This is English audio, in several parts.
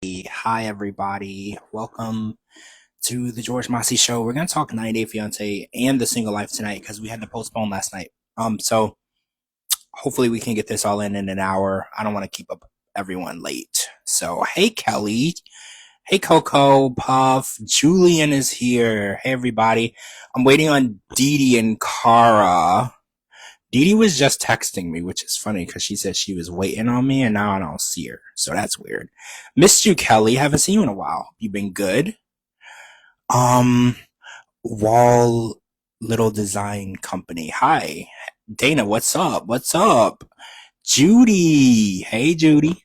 Hi, everybody. Welcome to the George Mossey Show. We're going to talk 90 Day Fiance and the single life tonight because we had to postpone last night. So hopefully we can get this all in an hour. I don't want to keep up everyone late. So, hey, Kelly. Hey, Coco, Puff. Julian is here. Hey, everybody. I'm waiting on Dee Dee and Kara. Dee Dee was just texting me, which is funny because she said she was waiting on me and now I don't see her. So that's weird. Missed you, Kelly. Haven't seen you in a while. You been good? Um, Wall Little Design Company. Hi. Dana, what's up? What's up? Judy. Hey, Judy.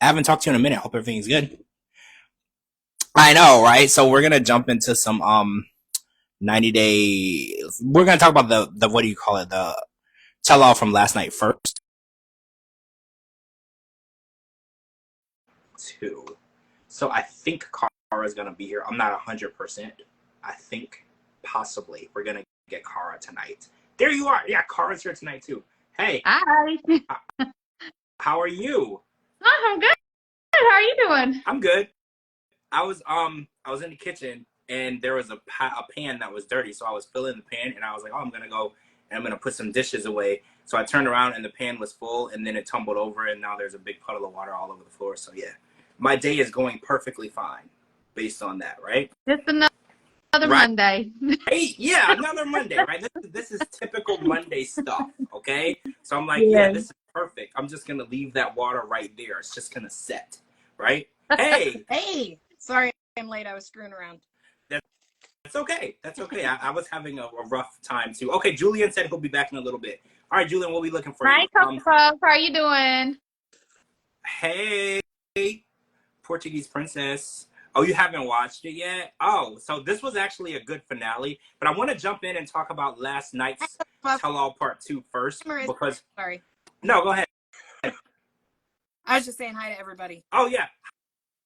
I haven't talked to you in a minute. Hope everything's good. I know, right? So we're gonna jump into some 90 day. We're gonna talk about the what do you call it? The tell all from last night first. Two. So I think Kara's gonna be here. I'm not 100%. I think possibly we're gonna get Kara tonight. There you are. Yeah, Kara's here tonight too. Hey. Hi. How are you? Oh, I'm good. How are you doing? I'm good. I was in the kitchen and there was a pan that was dirty, so I was filling the pan and I was like, oh, I'm gonna go and I'm gonna put some dishes away. So I turned around and the pan was full and then it tumbled over and now there's a big puddle of water all over the floor. So yeah, my day is going perfectly fine based on that, right? Just another right? Monday. Hey, yeah, another Monday, right? This is typical Monday stuff, okay? So I'm like, yeah, this is perfect. I'm just gonna leave that water right there. It's just gonna set, right? Hey. Hey. Sorry I'm late. I was screwing around. That's okay. That's okay. I was having a rough time too. Okay, Julian said he'll be back in a little bit. All right, Julian, we'll be looking for Hi, you. Coco. How are you doing? Hey, Portuguese Princess. Oh, you haven't watched it yet? Oh, so this was actually a good finale. But I want to jump in and talk about last night's Tell-All Part 2 first. Because sorry. No, go ahead. I was just saying hi to everybody. Oh, yeah.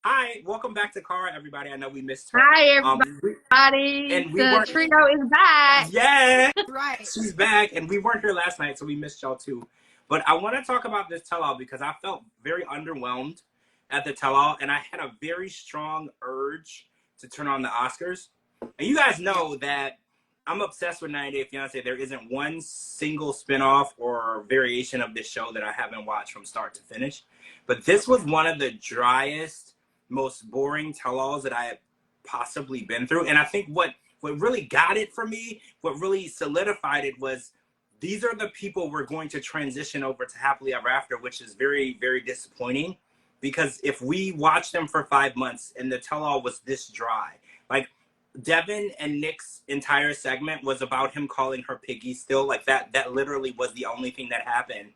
Hi, welcome back to Kara, everybody. I know we missed her. Hi, everybody. And the trio is back. Yeah, right. She's back, and we weren't here last night, so we missed y'all too. But I want to talk about this tell-all because I felt very underwhelmed at the tell-all, and I had a very strong urge to turn on the Oscars. And you guys know that I'm obsessed with 90 Day Fiance. There isn't one single spinoff or variation of this show that I haven't watched from start to finish. But this was one of the driest, most boring tell-alls that I have possibly been through. And I think what really got it for me, what really solidified it was these are the people we're going to transition over to Happily Ever After, which is very, very disappointing. Because if we watched them for 5 months and the tell-all was this dry, like Devin and Nick's entire segment was about him calling her Piggy still, like that literally was the only thing that happened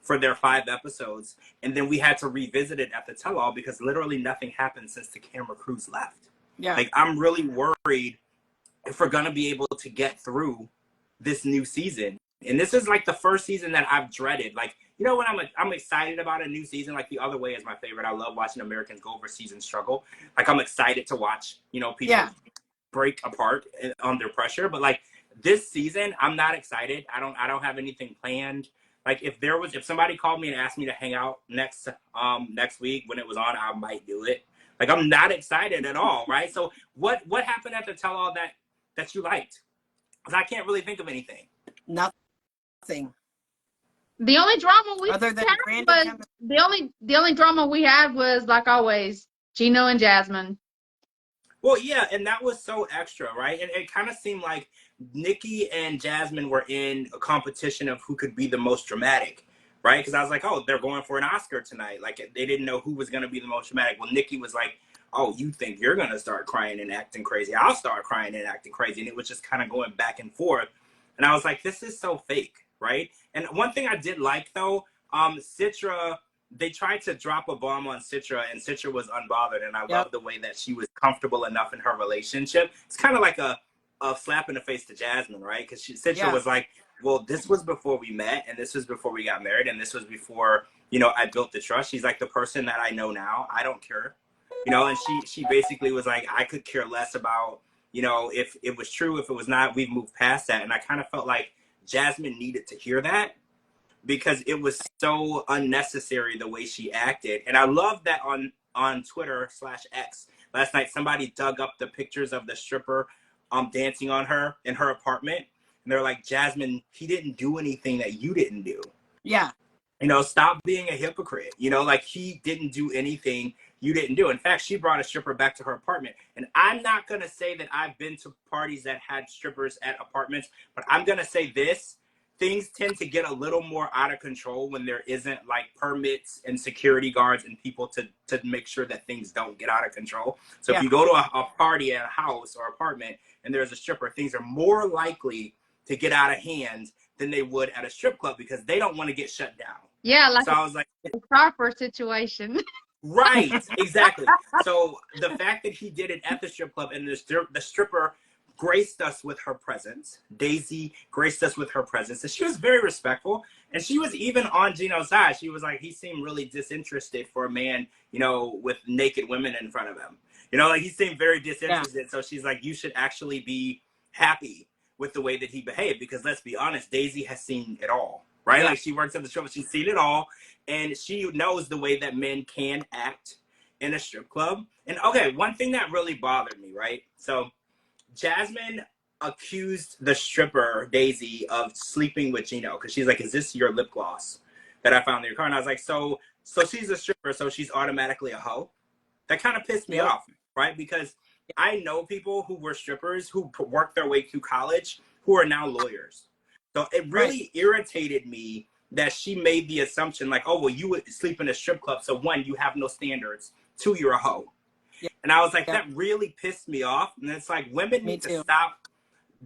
for their 5 episodes. And then we had to revisit it at the tell-all because literally nothing happened since the camera crews left. Yeah. Like, I'm really worried if we're gonna be able to get through this new season. And this is like the first season that I've dreaded. Like, you know, when I'm excited about a new season, like The Other Way is my favorite. I love watching Americans go over season struggle. Like, I'm excited to watch, you know, people break apart under pressure. But like this season, I'm not excited. I don't have anything planned. Like if somebody called me and asked me to hang out next week when it was on, I might do it. Like I'm not excited at all, right? So what happened at the tell-all that you liked? Because I can't really think of anything. Nothing. The only drama we other than had was the only drama we had was like always Gino and Jasmine. Well, yeah, and that was so extra, right? And it kind of seemed like Nikki and Jasmine were in a competition of who could be the most dramatic, right? Because I was like, oh, they're going for an Oscar tonight. Like, they didn't know who was going to be the most dramatic. Well, Nikki was like, oh, you think you're going to start crying and acting crazy? I'll start crying and acting crazy. And it was just kind of going back and forth. And I was like, this is so fake, right? And one thing I did like, though, Citra... they tried to drop a bomb on Citra, and Citra was unbothered, and I love the way that she was comfortable enough in her relationship. It's kind of like a slap in the face to Jasmine, right? Because Citra was like, well, this was before we met, and this was before we got married, and this was before, you know, I built the trust. She's like, the person that I know now, I don't care. You know, and she basically was like, I could care less about, you know, if it was true, if it was not, we've moved past that. And I kind of felt like Jasmine needed to hear that, because it was so unnecessary the way she acted. And I love that on on Twitter/X last night, somebody dug up the pictures of the stripper dancing on her in her apartment. And they're like, Jasmine, he didn't do anything that you didn't do. Yeah. Stop being a hypocrite. Like he didn't do anything you didn't do. In fact, she brought a stripper back to her apartment. And I'm not going to say that I've been to parties that had strippers at apartments, but I'm going to say this. Things tend to get a little more out of control when there isn't like permits and security guards and people to make sure that things don't get out of control. So if you go to a party at a house or apartment and there's a stripper, things are more likely to get out of hand than they would at a strip club because they don't want to get shut down. Yeah, like so I was like, a proper situation. right, exactly. So the fact that he did it at the strip club and the stripper graced us with her presence. Daisy graced us with her presence. And she was very respectful. And she was even on Gino's side. She was like, he seemed really disinterested for a man, with naked women in front of him. Like he seemed very disinterested. Yeah. So she's like, you should actually be happy with the way that he behaved. Because let's be honest, Daisy has seen it all. Right? Yeah. Like she works at the strip club. She's seen it all. And she knows the way that men can act in a strip club. And okay, one thing that really bothered me, right? So Jasmine accused the stripper, Daisy, of sleeping with Gino because she's like, is this your lip gloss that I found in your car? And I was like, so she's a stripper, so she's automatically a hoe? That kind of pissed me off, right? Because I know people who were strippers who worked their way through college who are now lawyers. So it really irritated me that she made the assumption like, oh, well, you would sleep in a strip club, so one, you have no standards, two, you're a hoe. And I was like, that really pissed me off. And it's like, women need to stop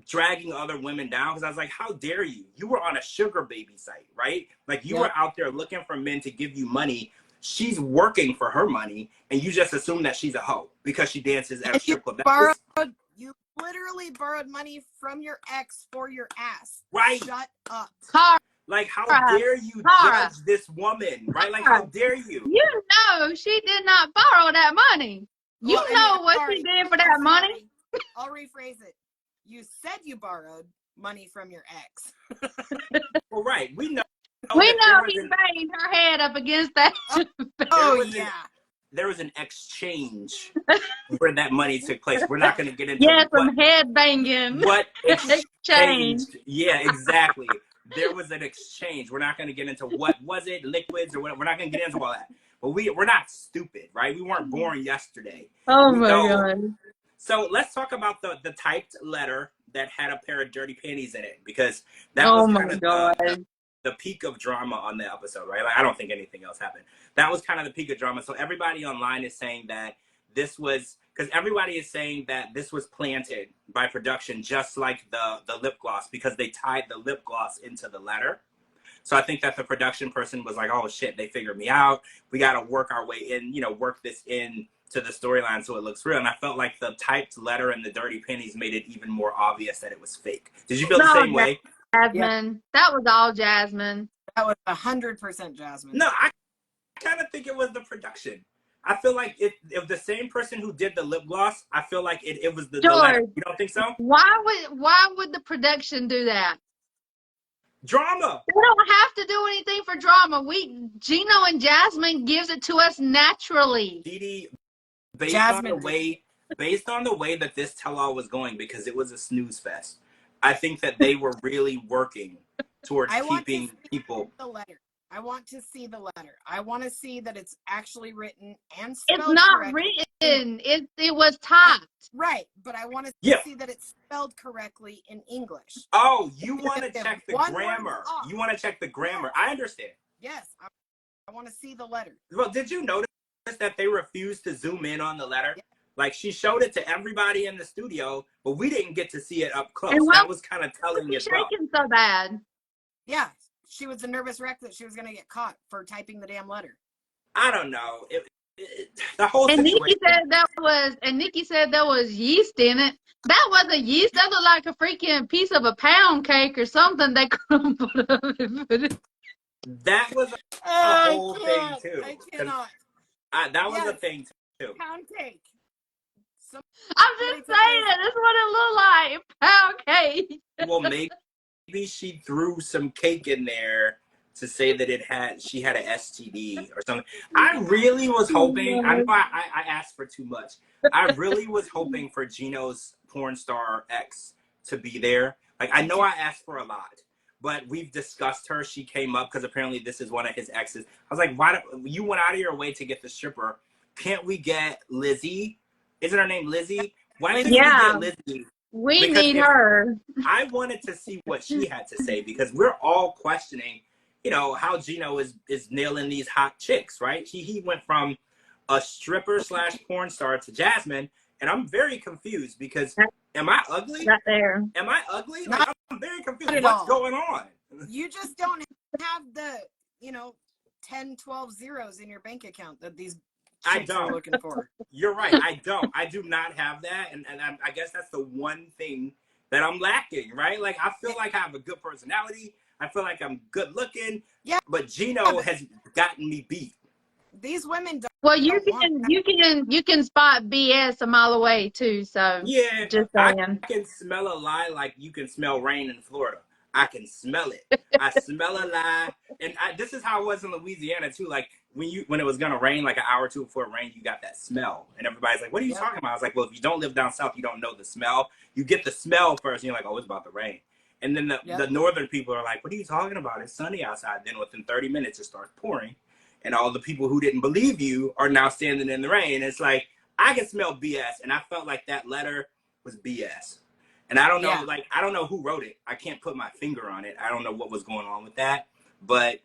dragging other women down. Because I was like, how dare you? You were on a sugar baby site, right? Like you were out there looking for men to give you money. She's working for her money. And you just assume that she's a hoe because she dances at a strip club. You literally borrowed money from your ex for your ass. Right. Shut up. Like, how dare you judge this woman, right? Like, how dare you? You know she did not borrow that money. You know what she did for that money. I'll rephrase it. You said you borrowed money from your ex. Well, right. We know he banged her head up against that. There was an exchange where that money took place. We're not going to get into some head banging. What exchange? Yeah, exactly. There was an exchange. We're not going to get into what was it, liquids or whatever. We're not going to get into all that. But we're not stupid, right? We weren't born yesterday. Oh my God. So let's talk about the typed letter that had a pair of dirty panties in it, because that was kind of the peak of drama on the episode, right? Like, I don't think anything else happened. That was kind of the peak of drama. So everybody online is saying that this was, because everybody is saying that this was planted by production, just like the lip gloss, because they tied the lip gloss into the letter. So I think that the production person was like, oh shit, they figured me out. We got to work our way in, work this in to the storyline so it looks real. And I felt like the typed letter and the dirty pennies made it even more obvious that it was fake. Did you feel the same way? Jasmine. Yeah. That was all Jasmine. That was 100% Jasmine. No, I kind of think it was the production. I feel like if the same person who did the lip gloss, I feel like it was the letter. You don't think so? Why would the production do that? Drama. They don't have to do anything for drama. Gino and Jasmine gives it to us naturally. Dee, based on the way that this tell-all was going, because it was a snooze fest, I think that they were really working towards keeping people. The letter. I want to see the letter. I want to see that it's actually written and spelled correctly. It's not correctly. written. It was typed. Right, but I want to see that it's spelled correctly in English. Oh, you want to check the grammar. You want to check the grammar. I understand. Yes, I want to see the letter. Well, did you notice that they refused to zoom in on the letter? Yeah. Like, she showed it to everybody in the studio, but we didn't get to see it up close. That was kind of telling as well. Shaking so bad. Yeah. She was a nervous wreck that she was going to get caught for typing the damn letter. I don't know. The whole situation. Nikki said there was yeast in it. That wasn't yeast. That looked like a freaking piece of a pound cake or something they couldn't put up. That was a whole thing too. I cannot. That was a thing too. Pound cake. I'm just saying, that's what it looked like. Pound cake. Well, maybe she threw some cake in there to say that she had an STD or something. I really was hoping. I know I asked for too much. I really was hoping for Gino's porn star ex to be there. Like, I know I asked for a lot, but we've discussed her. She came up because apparently this is one of his exes. I was like, why you went out of your way to get the stripper? Can't we get Lizzie? Isn't her name Lizzie? Why couldn't we get Lizzie? We Because need her. I wanted to see what she had to say, because we're all questioning, how Gino is nailing these hot chicks, right? He went from a stripper / porn star to Jasmine, and I'm very confused because am I ugly? Right there. Am I ugly? Not Like, I'm very confused. at What's all. going on? You just don't have the 10, 12 zeros in your bank account that these I chicks are don't. looking for. You're right. I don't. I do not have that, and I guess that's the one thing that I'm lacking, right? Like, I feel like I have a good personality. I feel like I'm good looking. Yeah. But Gino has gotten me beat. These women don't. Well, you can spot BS a mile away too. So Yeah, just I saying. can smell a lie like you can smell rain in Florida. I can smell it. I smell a lie, and this is how it was in Louisiana too. Like when it was gonna rain, like an hour or two before it rained, you got that smell, and everybody's like, "What are you talking about?" I was like, "Well, if you don't live down south, you don't know the smell. You get the smell first, and you're like, oh, it's about to rain." And then the northern people are like, "What are you talking about? It's sunny outside." Then within 30 minutes, it starts pouring, and all the people who didn't believe you are now standing in the rain. It's like, I can smell BS, and I felt like that letter was BS. And I don't know, I don't know who wrote it. I can't put my finger on it. I don't know what was going on with that. But,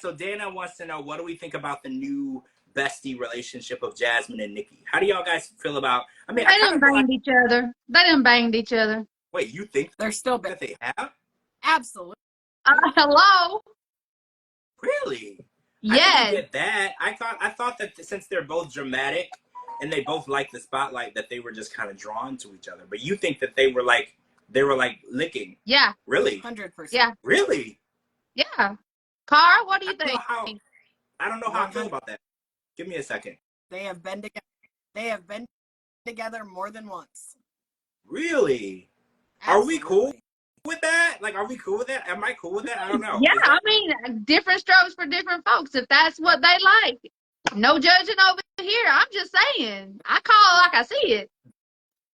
so Dana wants to know, what do we think about the new bestie relationship of Jasmine and Nikki? How do y'all guys feel about, They done banged each other. They done banged each other. Wait, you think they're still that they have? Absolutely. Hello? Really? Yes. I didn't get that. I thought that since they're both dramatic and they both like the spotlight, that they were just kind of drawn to each other. But you think that they were like licking? Yeah. Really? 100%. Yeah. Really? Yeah. Kara, what do you think? I don't know how I feel about that. Give me a second. They have been together. They have been together more than once. Really? Absolutely. Are we cool with that? Like, are we cool with that? Am I cool with that? I don't know. Yeah, I mean, different strokes for different folks. If that's what they like, no judging over here. I'm just saying. I call it like I see it.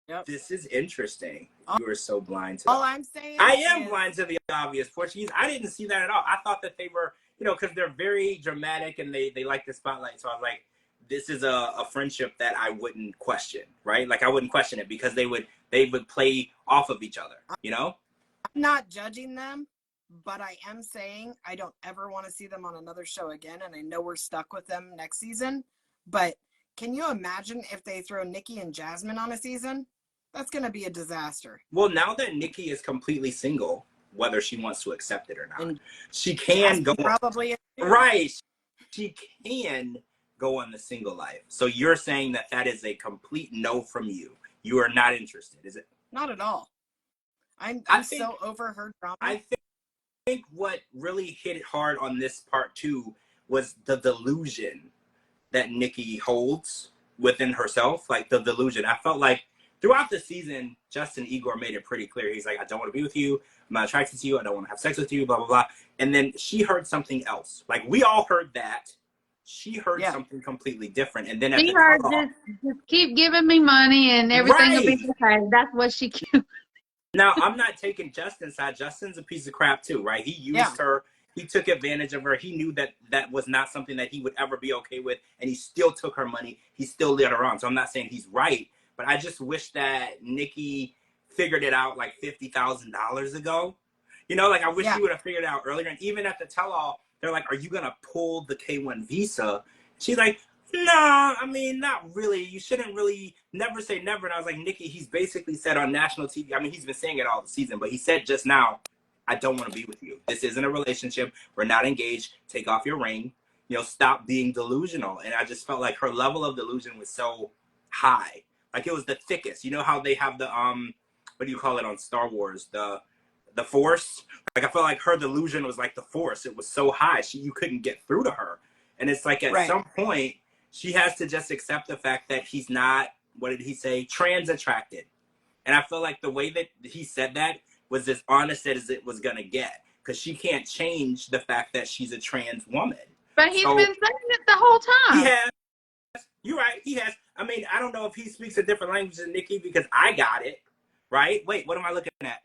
Yep. This is interesting. You are so blind to all I'm saying. I am blind to the obvious. Portuguese. I didn't see that at all. I thought that they were, because they're very dramatic and they like the spotlight. So I was like, this is a friendship that I wouldn't question, right? Like, I wouldn't question it because they would play off of each other, I'm not judging them, but I am saying I don't ever want to see them on another show again. And I know we're stuck with them next season, but can you imagine if they throw Nikki and Jasmine on a season? That's going to be a disaster. Well, now that Nikki is completely single, whether she wants to accept it or not, and she can go probably right. She can go on the single life. So you're saying that is a complete no from you. You are not interested, is it? Not at all. I'm so over her drama. I think what really hit it hard on this part too was the delusion that Nikki holds within herself, like the delusion. I felt like throughout the season, Justin Igor made it pretty clear. He's like, I don't want to be with you. I'm not attracted to you. I don't want to have sex with you, blah, blah, blah. And then she heard something else. Like, we all heard that. She heard something completely different. And then she heard just keep giving me money and everything will be okay. That's what she Now, I'm not taking Justin's side. Justin's a piece of crap too, right? He used her. He took advantage of her. He knew that was not something that he would ever be okay with. And he still took her money. He still led her on. So I'm not saying he's right. But I just wish that Nikki figured it out like $50,000 ago. I wish she would have figured it out earlier. And even at the tell-all, they're like, are you going to pull the K1 visa? She's like, nah, I mean, not really. You shouldn't really never say never. And I was like, Nikki, he's basically said on national TV, I mean, he's been saying it all the season, but he said just now, I don't want to be with you. This isn't a relationship. We're not engaged. Take off your ring. Stop being delusional. And I just felt like her level of delusion was so high. Like, it was the thickest. You know how they have the, what do you call it on Star Wars? The Force? Like, I felt like her delusion was like the Force. It was so high. You couldn't get through to her. And it's like at some point, she has to just accept the fact that he's not, what did he say? Trans attracted. And I feel like the way that he said that was as honest as it was going to get. because she can't change the fact that she's a trans woman. But he's been saying it the whole time. He has. You're right. He has. I mean, I don't know if he speaks a different language than Nikki because I got it. Right? Wait, what am I looking at?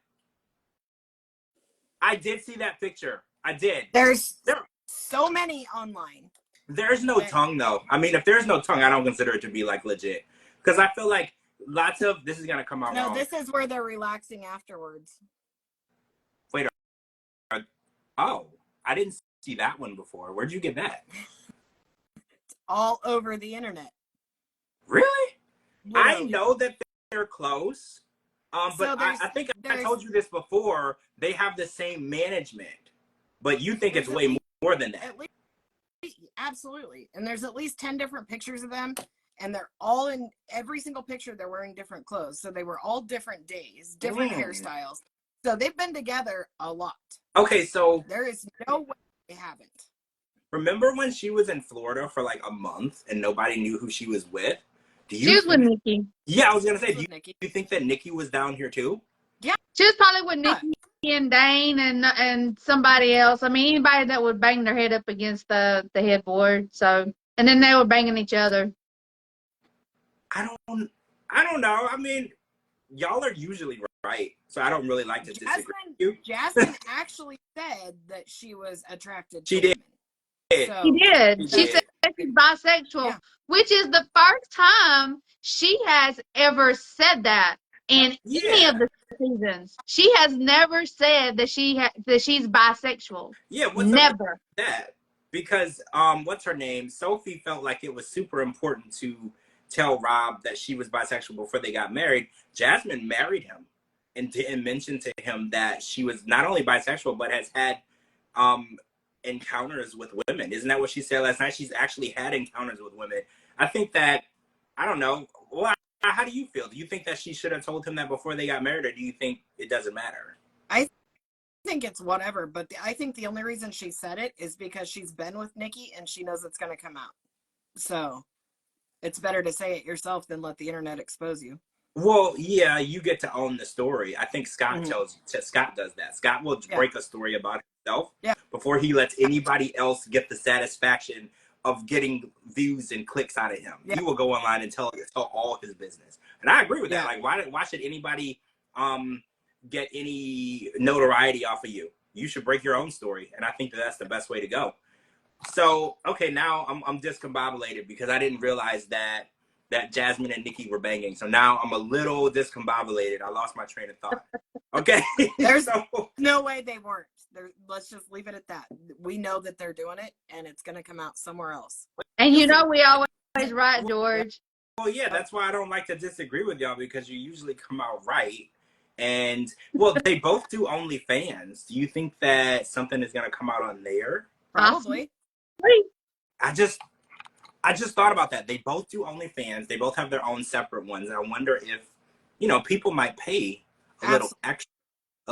I did see that picture. I did. There's so many online. There's no tongue, though. I mean, if there's no tongue, I don't consider it to be, like, legit. Because I feel like lots of... This is going to come out wrong. No, this is where they're relaxing afterwards. Wait. Oh, I didn't see that one before. Where'd you get that? It's all over the internet. Really? Literally. I know that they're close. But So I think I told you this before. They have the same management. But you think it's way more than that. At least, absolutely. And there's at least 10 different pictures of them. And they're all in every single picture. They're wearing different clothes. So they were all different days, different hairstyles. So they've been together a lot. Okay, so there is no way they haven't. Remember when she was in Florida for like a month and nobody knew who she was with? She was with Nikki. Yeah, I was gonna say, do you think that Nikki was down here too? Yeah, she was probably with Nikki and Dane and somebody else. I mean, anybody that would bang their head up against the headboard. So, and then they were banging each other. I don't know. I mean, y'all are usually right, so I don't really like to disagree with you. Jasmine actually said that she was attracted to She did. So, she did. She said she's bisexual, which is the first time she has ever said that in any of the seasons. She has never said that that she's bisexual. Yeah, what's never up with that? Because what's her name? Sophie felt like it was super important to tell Rob that she was bisexual before they got married. Jasmine married him and didn't mention to him that she was not only bisexual but has had encounters with women. Isn't that what she said last night? She's actually had encounters with women. I think that, I don't know. Well, how do you feel? Do you think that she should have told him that before they got married, or do you think it doesn't matter? I think it's whatever, but I think the only reason she said it is because she's been with Nikki and she knows it's going to come out. So it's better to say it yourself than let the internet expose you. Well, yeah, you get to own the story. I think Scott Scott does that. Scott will break a story about himself before he lets anybody else get the satisfaction of getting views and clicks out of him. He will go online and tell all his business. And I agree with that. Like, why should anybody get any notoriety off of you? You should break your own story. And I think that that's the best way to go. So, okay, now I'm discombobulated because I didn't realize that Jasmine and Nikki were banging. So now I'm a little discombobulated. I lost my train of thought. Okay. There's no way they weren't. Let's just leave it at that. We know that they're doing it, and it's going to come out somewhere else. And you know we always right, George. Well, yeah, that's why I don't like to disagree with y'all, because you usually come out right. And, well, they both do OnlyFans. Do you think that something is going to come out on there? Probably. I just thought about that. They both do OnlyFans. They both have their own separate ones. And I wonder if, people might pay a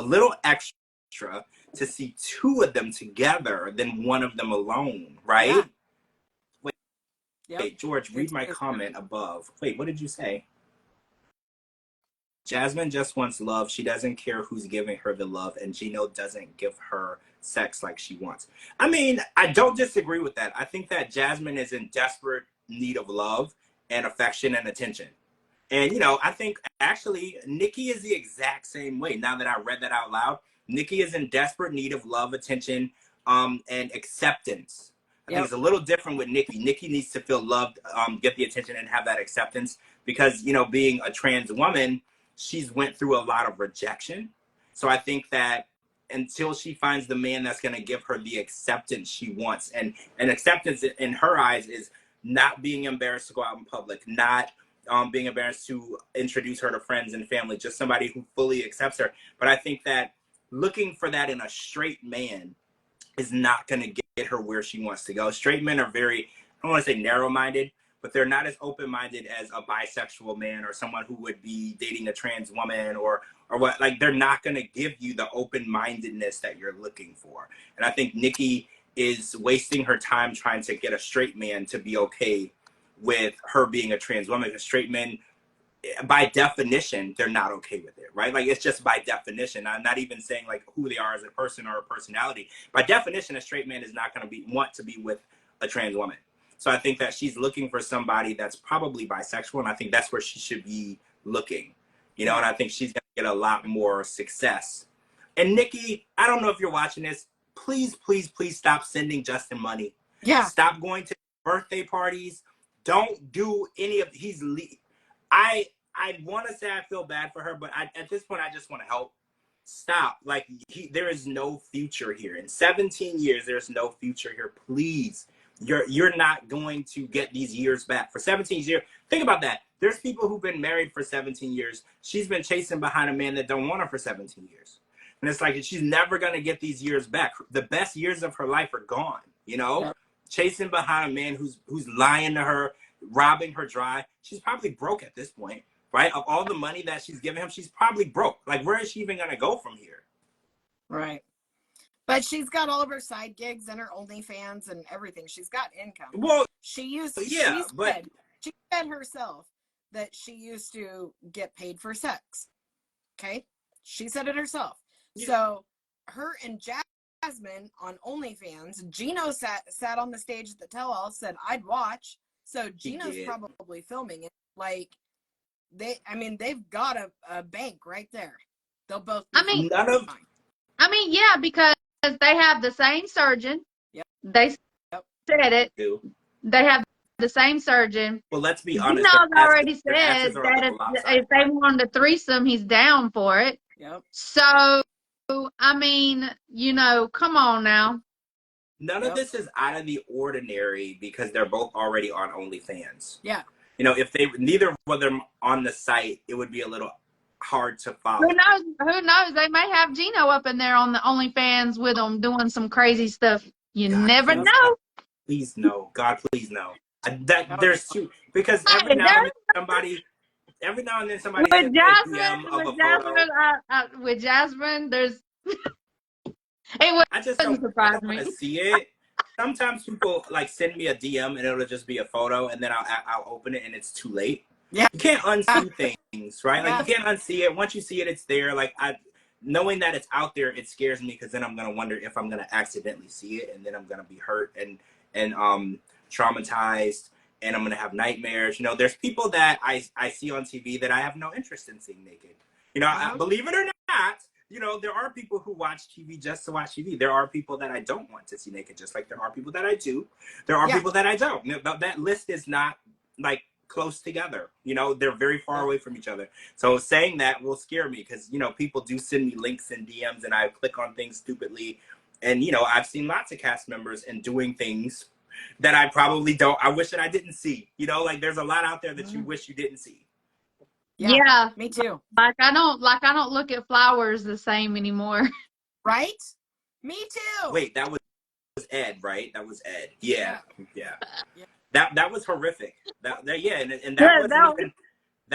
little extra to see two of them together than one of them alone, right? Yeah. Wait, George, read my comment above. Wait, what did you say? Jasmine just wants love. She doesn't care who's giving her the love, and Gino doesn't give her sex like she wants. I mean, I don't disagree with that. I think that Jasmine is in desperate need of love and affection and attention. And, I think actually Nikki is the exact same way. Now that I read that out loud, Nikki is in desperate need of love, attention, and acceptance. I think it's a little different with Nikki. Nikki needs to feel loved, get the attention, and have that acceptance because, being a trans woman, she's went through a lot of rejection. So I think that until she finds the man that's going to give her the acceptance she wants, and acceptance in her eyes is not being embarrassed to go out in public, not being embarrassed to introduce her to friends and family, just somebody who fully accepts her. But I think that looking for that in a straight man is not going to get her where she wants to go. Straight men are very, I don't want to say narrow-minded, but they're not as open-minded as a bisexual man or someone who would be dating a trans woman or what. Like, they're not going to give you the open-mindedness that you're looking for. And I think Nikki is wasting her time trying to get a straight man to be okay with her being a trans woman. Because straight men, by definition, they're not okay with it, right? Like, it's just by definition. I'm not even saying like who they are as a person or a personality. By definition, a straight man is not going to want to be with a trans woman. So I think that she's looking for somebody that's probably bisexual, and I think that's where she should be looking, and I think she's going to get a lot more success. And Nikki, I don't know if you're watching this. Please, please, please stop sending Justin money. Yeah. Stop going to birthday parties. Don't do any of I want to say I feel bad for her, but at this point, I just want to help. Stop. Like, there is no future here. In 17 years, there's no future here. Please. You're not going to get these years back. For 17 years, think about that. There's people who've been married for 17 years. She's been chasing behind a man that don't want her for 17 years. And it's like, she's never going to get these years back. The best years of her life are gone, Yeah. Chasing behind a man who's lying to her, robbing her dry. She's probably broke at this point, right? Of all the money that she's giving him, she's probably broke. Like, where is she even going to go from here? Right. But she's got all of her side gigs and her OnlyFans and everything. She's got income. Well, she said herself that she used to get paid for sex. Okay? She said it herself. Yeah. So her and Jasmine on OnlyFans, Gino sat on the stage at the tell-all, said, I'd watch. So Gino's probably filming it. Like, they've got a bank right there. They'll both be yeah, because they have the same surgeon. Yep. They said it. They have the same surgeon. Well, let's be honest. Gino's already said that if they wanted a threesome, he's down for it. Yep. So, come on now. None of this is out of the ordinary because they're both already on OnlyFans. Yeah. If neither of them on the site, it would be a little hard to follow. Who knows? They may have Gino up in there on the OnlyFans with them doing some crazy stuff. You never know. Please no. God, please no. There's two, because every now and then somebody with Jasmine, there's I just don't want to see it. Sometimes people like send me a DM and it'll just be a photo, and then I'll open it and it's too late. Yeah, you can't unsee things, right? Like, you can't unsee it. Once you see it, it's there. Like, knowing that it's out there, it scares me, because then I'm gonna wonder if I'm gonna accidentally see it, and then I'm gonna be hurt and traumatized, and I'm gonna have nightmares. There's people that I see on TV that I have no interest in seeing naked. Believe it or not. There are people who watch TV just to watch TV. There are people that I don't want to see naked, just like there are people that I do. There are people that I don't. That list is not like close together. They're very far away from each other. So saying that will scare me, because people do send me links and DMs, and I click on things stupidly. And I've seen lots of cast members and doing things that I probably don't. I wish that I didn't see. Like, there's a lot out there that you wish you didn't see. Yeah, me too. Like I don't look at flowers the same anymore. Right? Me too. Wait, that was Ed, right? That was Ed. Yeah. That was horrific. That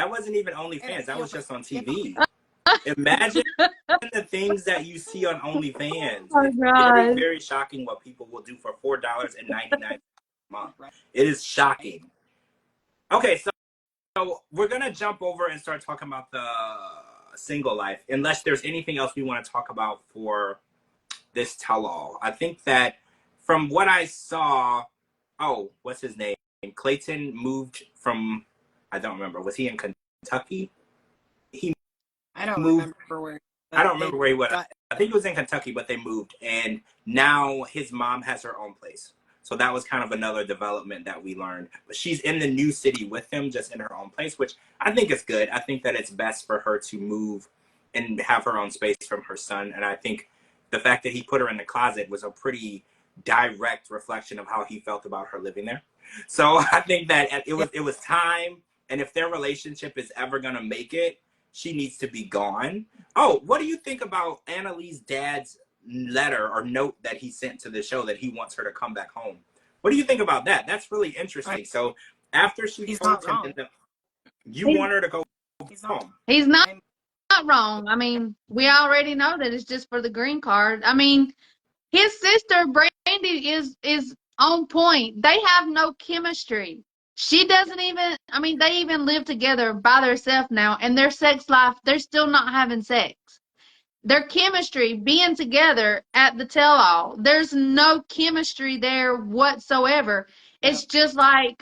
wasn't even OnlyFans. That was just on TV. Imagine the things that you see on OnlyFans. It's very, very shocking what people will do for $4.99 a month. It is shocking. Okay, so we're going to jump over and start talking about the single life, unless there's anything else we want to talk about for this tell-all. I think that from what I saw, what's his name? Clayton moved from, I don't remember. Was he in Kentucky? I don't remember where he went. I think he was in Kentucky, but they moved. And now his mom has her own place. So that was kind of another development that we learned. But she's in the new city with him, just in her own place, which I think is good. I think that it's best for her to move and have her own space from her son. And I think the fact that he put her in the closet was a pretty direct reflection of how he felt about her living there. So I think that it was time. And if their relationship is ever going to make it, she needs to be gone. Oh, what do you think about Annalise's dad's letter or note that he sent to the show that he wants her to come back home? What do you think about that? That's really interesting. So after she told him, you want her to go home. He's not wrong. I mean, we already know that it's just for the green card. I mean, his sister Brandy is on point. They have no chemistry. She doesn't even, I mean, they even live together by themselves now, and their sex life, they're still not having sex. Their chemistry, being together at the tell-all, there's no chemistry there whatsoever. Yep. It's just like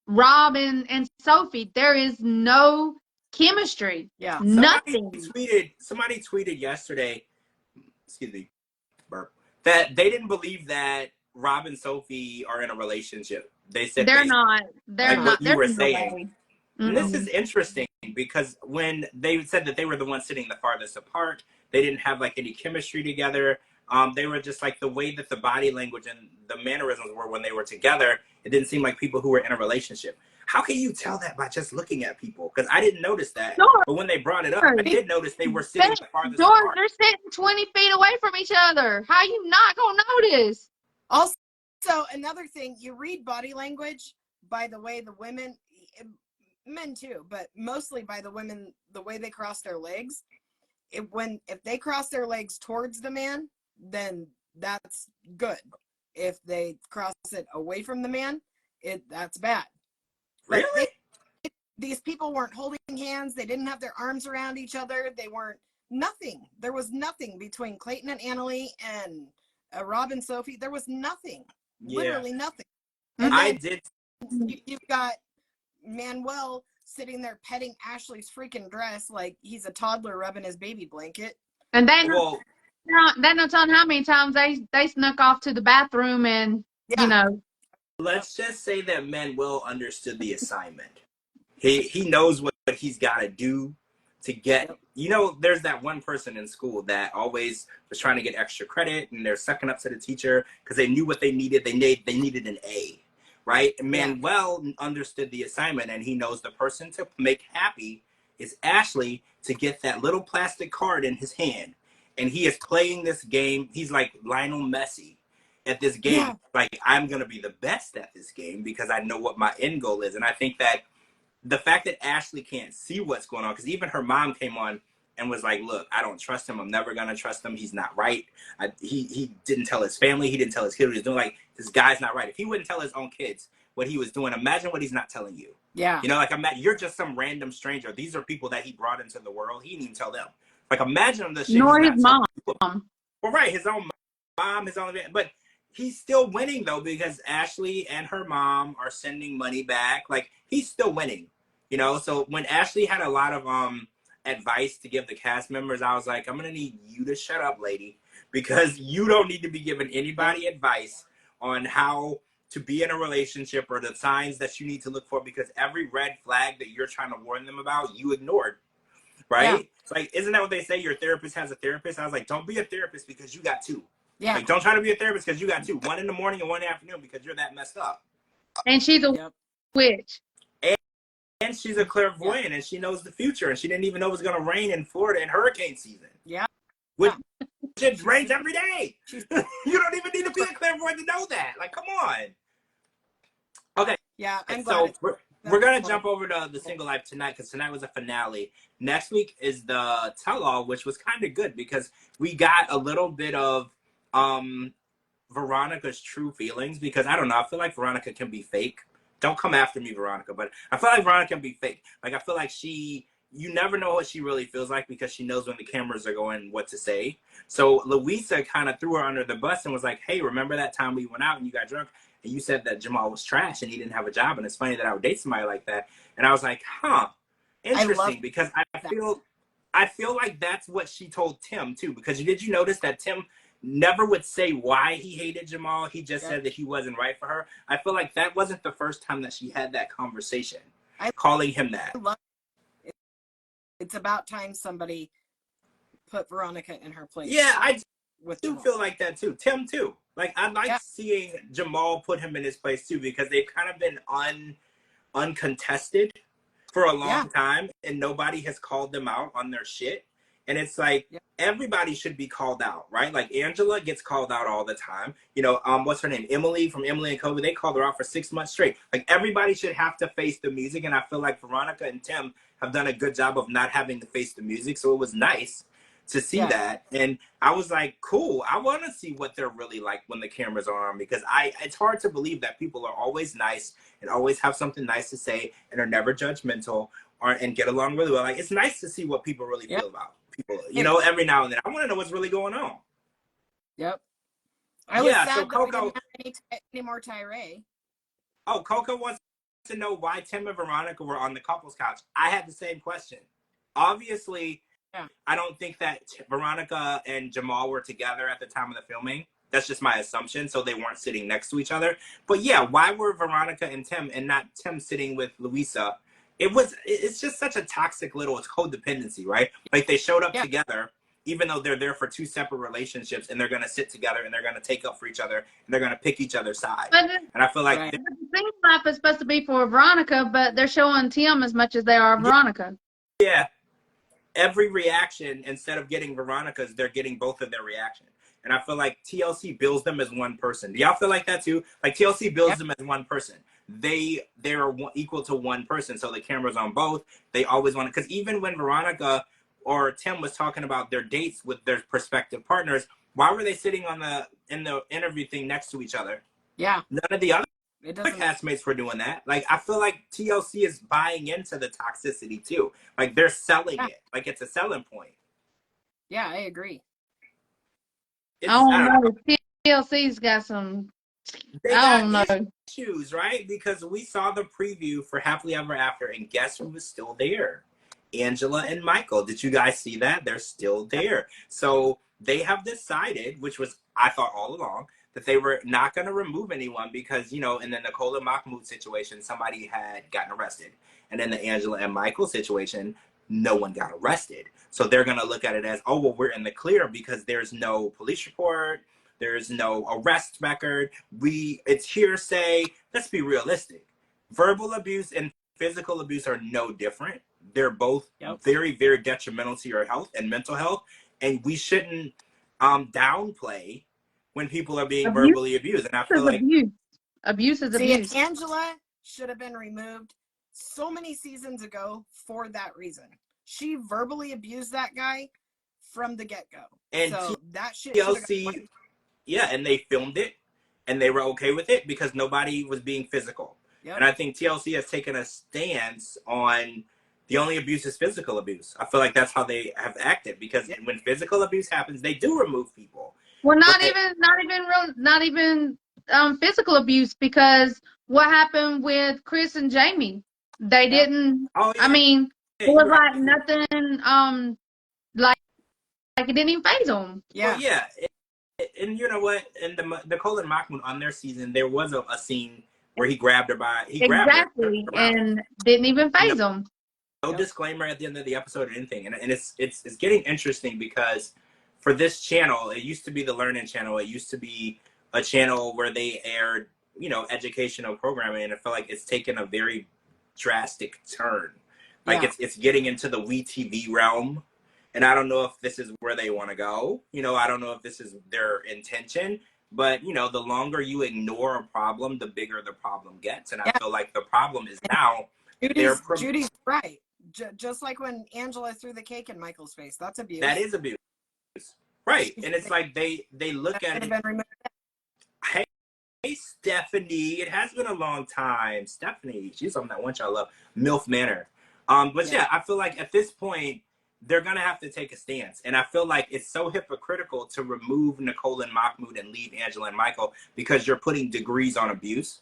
Rob and Sophie. There is no chemistry. Yeah. Nothing. Somebody tweeted yesterday, excuse me, burp, that they didn't believe that Rob and Sophie are in a relationship. They said They're not. They're like not. what you were There's no saying. way. And this Mm-mm. is interesting because when they said that they were the ones sitting the farthest apart, they didn't have like any chemistry together. They were just like the way that the body language and the mannerisms were when they were together. It didn't seem like people who were in a relationship. How can you tell that by just looking at people? Because I didn't notice that. George, But when they brought it up, I did notice they were sitting the farthest George, apart. they're sitting 20 feet away from each other. How you not gonna notice? Also, another thing, you read body language by the way the women, men too, but mostly by the women, the way they cross their legs. If they cross their legs towards the man, then that's good. If they cross it away from the man, that's bad. Really? These people weren't holding hands. They didn't have their arms around each other. They weren't nothing. There was nothing between Clayton and Annalie and Rob and Sophie. There was nothing. Yeah. Literally nothing. And I then did. you've got Manuel sitting there petting Ashley's freaking dress like he's a toddler rubbing his baby blanket. And then Well, they're not telling how many times they snuck off to the bathroom and you know. let's just say that Manuel understood the assignment. He knows what he's got to do to get. You know, there's that one person in school that always was trying to get extra credit, and they're sucking up to the teacher because they knew what they needed. They needed an A, right? And Manuel understood the assignment, and he knows the person to make happy is Ashley to get that little plastic card in his hand, and he is playing this game. He's like Lionel Messi at this game. Yeah. Like, I'm gonna be the best at this game because I know what my end goal is, and I think that the fact that Ashley can't see what's going on, because even her mom came on and was like, look, I don't trust him. I'm never going to trust him. He's not right. He didn't tell his family. He didn't tell his kid what he was doing. Like, this guy's not right. If he wouldn't tell his own kids what he was doing, imagine what he's not telling you. Yeah. You know, like, you're just some random stranger. These are people that he brought into the world. He didn't even tell them. Like, imagine the shit. Nor his mom. Well, right, his own mom, his own, but he's still winning though because Ashley and her mom are sending money back. Like, he's still winning. You know, so when Ashley had a lot of advice to give the cast members, I was like, I'm going to need you to shut up, lady, because you don't need to be giving anybody advice on how to be in a relationship or the signs that you need to look for, because every red flag that you're trying to warn them about, you ignored, right? Yeah. It's like, isn't that what they say? Your therapist has a therapist. I was like, don't be a therapist because you got two. Yeah. Like, don't try to be a therapist because you got two. One in the morning and one in the afternoon because you're that messed up. And she's a witch. And she's a clairvoyant, and she knows the future, and she didn't even know it was going to rain in Florida in hurricane season. Yeah. Which it rains every day. You don't even need to be a clairvoyant to know that. Like, come on. Okay. Yeah, I'm glad. So we're going to jump over to the Single Life tonight because tonight was a finale. Next week is the tell-all, which was kind of good because we got a little bit of Veronica's true feelings, because I don't know. I feel like Veronica can be fake. Don't come after me, Veronica, but I feel like Veronica can be fake. Like, I feel like you never know what she really feels like because she knows when the cameras are going what to say. So Louisa kind of threw her under the bus and was like, hey, remember that time we went out and you got drunk and you said that Jamal was trash and he didn't have a job, and it's funny that I would date somebody like that. And I was like, huh, interesting, because I feel like that's what she told Tim too, because did you notice that Tim never would say why he hated Jamal? He just said that he wasn't right for her. I feel like that wasn't the first time that she had that conversation, calling him that. It's about time somebody put Veronica in her place. Yeah, I do feel like that too. Tim too. Like, I like seeing Jamal put him in his place too, because they've kind of been uncontested for a long time, and nobody has called them out on their shit. And it's like, everybody should be called out, right? Like, Angela gets called out all the time. You know, what's her name? Emily from Emily and Kobe. They called her out for 6 months straight. Like, everybody should have to face the music. And I feel like Veronica and Tim have done a good job of not having to face the music. So it was nice to see that. And I was like, cool. I want to see what they're really like when the cameras are on, because it's hard to believe that people are always nice and always have something nice to say and are never judgmental and get along really well. Like, it's nice to see what people really feel about people, every now and then. I want to know what's really going on. Yep. I was sad so that Coco, we didn't have any more tirade. Oh, Coco wants to know why Tim and Veronica were on the couples couch. I had the same question. Obviously, I don't think that Veronica and Jamal were together at the time of the filming. That's just my assumption. So they weren't sitting next to each other. But yeah, why were Veronica and Tim and not Tim sitting with Louisa? It's just such a toxic little codependency, right? Like, they showed up together, even though they're there for two separate relationships, and they're going to sit together and they're going to take up for each other and they're going to pick each other's side. And I feel like the single life is supposed to be for Veronica, but they're showing Tim as much as they are Veronica. Yeah. Every reaction, instead of getting Veronica's, they're getting both of their reaction. And I feel like TLC bills them as one person. Do y'all feel like that too? Like, TLC bills them as one person. They're equal to one person. So the camera's on both. They always want to, because even when Veronica or Tim was talking about their dates with their prospective partners, why were they sitting in the interview thing next to each other? Yeah. None of the other castmates were doing that. Like, I feel like TLC is buying into the toxicity too. Like, they're selling it. Like, it's a selling point. Yeah, I agree. I don't know. TLC's got some. I don't know. Issues, right? Because we saw the preview for Happily Ever After, and guess who was still there? Angela and Michael. Did you guys see that? They're still there. So they have decided, which was, I thought all along, that they were not going to remove anyone because, in the Nicole and Mahmoud situation, somebody had gotten arrested. And in the Angela and Michael situation, no one got arrested. So they're going to look at it as, oh, well, we're in the clear because there's no police report. There's no arrest record. It's hearsay. Let's be realistic. Verbal abuse and physical abuse are no different. They're both very, very detrimental to your health and mental health. And we shouldn't downplay when people are being verbally abused. And I feel like abuse is abuse. Angela should have been removed so many seasons ago for that reason. She verbally abused that guy from the get-go. And so that shit TLC, and they filmed it and they were okay with it because nobody was being physical. Yep. And I think TLC has taken a stance on the only abuse is physical abuse. I feel like that's how they have acted, because when physical abuse happens, they do remove people. Well, not even physical abuse, because what happened with Chris and Jamie? They didn't. Oh, yeah. I mean, it was like nothing. Like it didn't even faze them. Yeah. Well, yeah. And you know what? In the Nicole and Mahmoud on their season, there was a scene where he grabbed her by exactly, and didn't even faze them. No disclaimer at the end of the episode or anything, and it's getting interesting because for this channel, it used to be the Learning Channel. It used to be a channel where they aired, educational programming, and I feel like it's taken a very drastic turn. Like it's getting into the WeTV realm, and I don't know if this is where they want to go. I don't know if this is their intention. But, the longer you ignore a problem, the bigger the problem gets. And I feel like the problem is now. Judy's right. Just like when Angela threw the cake in Michael's face. That's abuse. That is abuse. Right. And it's like they look at it. Hey, Stephanie. It has been a long time. Stephanie. She's something that one y'all love. MILF Manor. But yeah, I feel like at this point, they're going to have to take a stance. And I feel like it's so hypocritical to remove Nicole and Mahmoud and leave Angela and Michael, because you're putting degrees on abuse.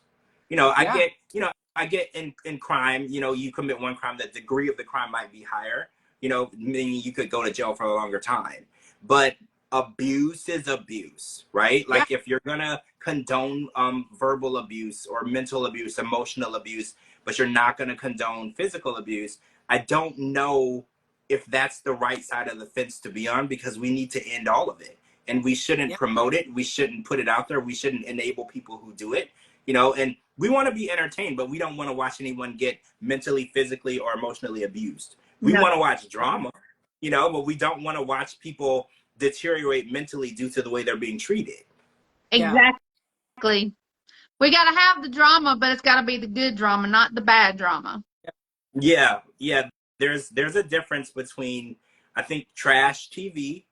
I get in crime, you commit one crime, the degree of the crime might be higher, meaning you could go to jail for a longer time. But abuse is abuse, right? Like if you're going to condone verbal abuse or mental abuse, emotional abuse, but you're not going to condone physical abuse, I don't know if that's the right side of the fence to be on, because we need to end all of it. And we shouldn't promote it. We shouldn't put it out there. We shouldn't enable people who do it, and we want to be entertained, but we don't want to watch anyone get mentally, physically, or emotionally abused. We want to watch drama, but we don't want to watch people deteriorate mentally due to the way they're being treated. Exactly. We got to have the drama, but it's got to be the good drama, not the bad drama. Yeah. There's a difference between I think trash TV,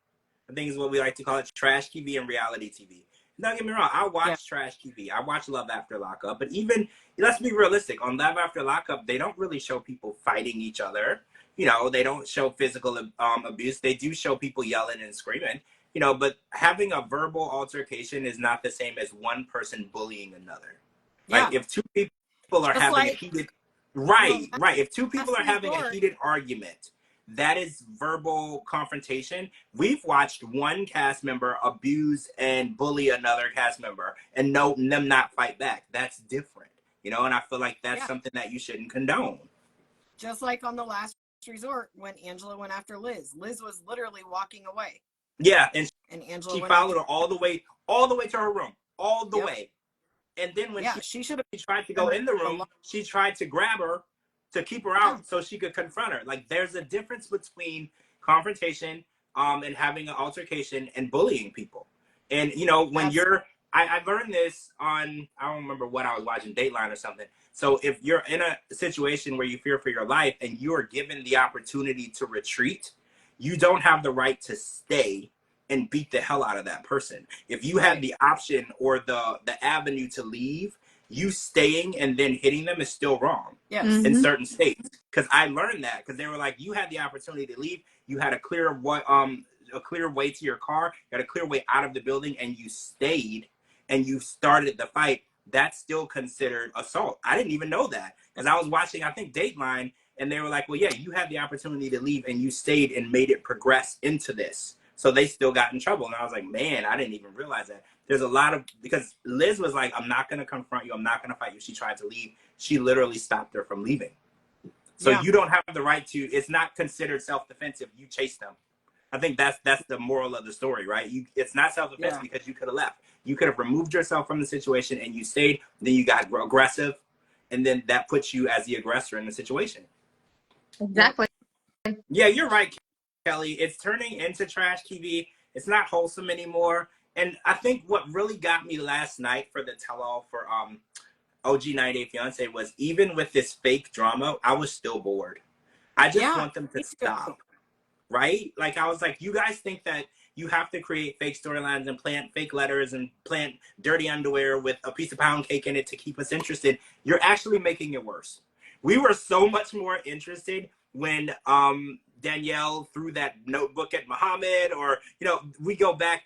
I think is what we like to call it, trash TV and reality TV. Don't get me wrong, I watch trash TV. I watch Love After Lockup. But even, let's be realistic, on Love After Lockup, they don't really show people fighting each other. You know, they don't show physical abuse. They do show people yelling and screaming. You know, but having a verbal altercation is not the same as one person bullying another. Yeah. Like, if two people are Just having like, a heated... Right. If two people are last having a resort. heated argument, that is verbal confrontation. We've watched one cast member abuse and bully another cast member and them not fight back. That's different, you know, and I feel like that's something that you shouldn't condone. Just like on the last resort when Angela went after Liz. Liz was literally walking away. Yeah, and Angela she followed her all the way to her room, all the way. And then when she tried to go in the room, she tried to grab her to keep her out so she could confront her. Like, there's a difference between confrontation and having an altercation and bullying people. And, you know, when I learned this on, I don't remember what I was watching, Dateline or something. So if you're in a situation where you fear for your life and you are given the opportunity to retreat, you don't have the right to stay and beat the hell out of that person. If you have the option or the avenue to leave, you staying and then hitting them is still wrong. Yes. In certain states. Because I learned that, because they were like, you had the opportunity to leave, you had a clear way to your car, you had a clear way out of the building, and you stayed and you started the fight. That's still considered assault. I didn't even know that, because I was watching, I think, Dateline, and they were like, well, yeah, you had the opportunity to leave and you stayed and made it progress into this. So they still got in trouble. And I was like, man, I didn't even realize that. There's a lot of, because Liz was like, I'm not going to confront you. I'm not going to fight you. She tried to leave. She literally stopped her from leaving. So you don't have the right to, it's not considered self-defense if you chase them. I think that's the moral of the story, right? It's not self-defense because you could have left. You could have removed yourself from the situation and you stayed. Then you got aggressive. And then that puts you as the aggressor in the situation. Exactly. Yeah, you're right, Kelly. It's turning into trash TV. It's not wholesome anymore. And I think what really got me last night for the tell-all for OG 90 Day Fiance was, even with this fake drama, I was still bored. I just want them to stop, right? Like, I was like, you guys think that you have to create fake storylines and plant fake letters and plant dirty underwear with a piece of pound cake in it to keep us interested. You're actually making it worse. We were so much more interested when Danielle threw that notebook at Muhammad, or, you know, we go back,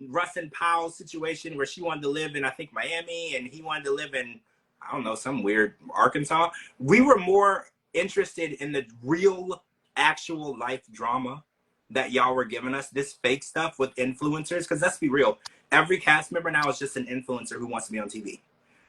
Russ and Powell's situation where she wanted to live in, I think, Miami, and he wanted to live in, I don't know, some weird Arkansas. We were more interested in the real, actual life drama that y'all were giving us, this fake stuff with influencers. Because let's be real, every cast member now is just an influencer who wants to be on TV.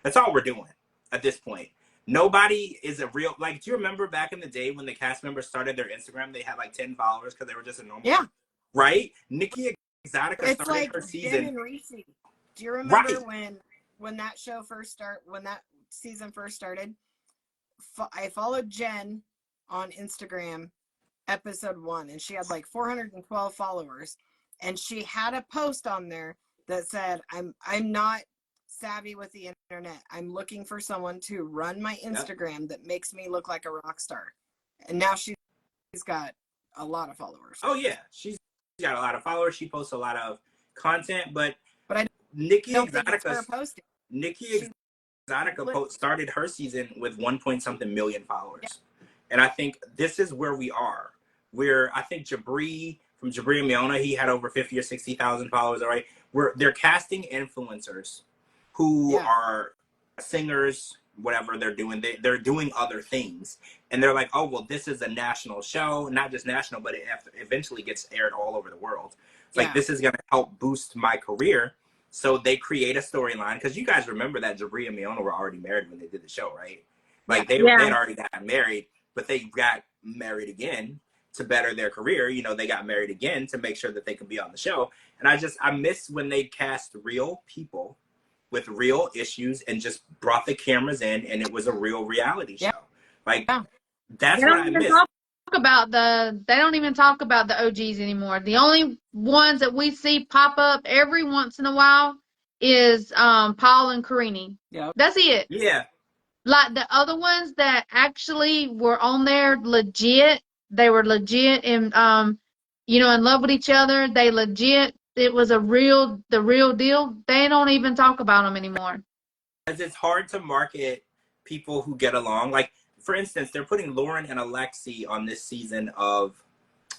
That's all we're doing at this point. Nobody is a real, like, do you remember back in the day when the cast members started their Instagram, they had like 10 followers because they were just a normal, right? Nikki Exotica started like her season. And Reese. Do you remember when that show when that season first started? I followed Jen on Instagram, episode 1, and she had like 412 followers, and she had a post on there that said, I'm not savvy with the internet. I'm looking for someone to run my Instagram that makes me look like a rock star. And now she's got a lot of followers. Oh yeah, she's got a lot of followers. She posts a lot of content, but I Nikki don't think it's her Exotica, posting. Nikki Exotica started her season with 1-point-something million followers, and I think this is where we are. Where I think Jabri from Jabri and Miona, he had over 50 or 60,000 followers already. They're casting influencers who are singers, whatever they're doing. They're doing other things. And they're like, oh, well, this is a national show. Not just national, but it eventually gets aired all over the world. It's like, this is going to help boost my career. So they create a storyline. Because you guys remember that Jabri and Miona were already married when they did the show, right? Like, they had already got married, but they got married again to better their career. You know, they got married again to make sure that they could be on the show. And I miss when they cast real people with real issues and just brought the cameras in, and it was a real reality show. Like, that's what I miss. They don't even talk about the OGs anymore. The only ones that we see pop up every once in a while is Paul and Karini. That's it. Like, the other ones that actually were on there legit, they were legit, and in love with each other. They legit, it was the real deal. They don't even talk about them anymore. Because it's hard to market people who get along. Like, for instance, they're putting Lauren and Alexi on this season of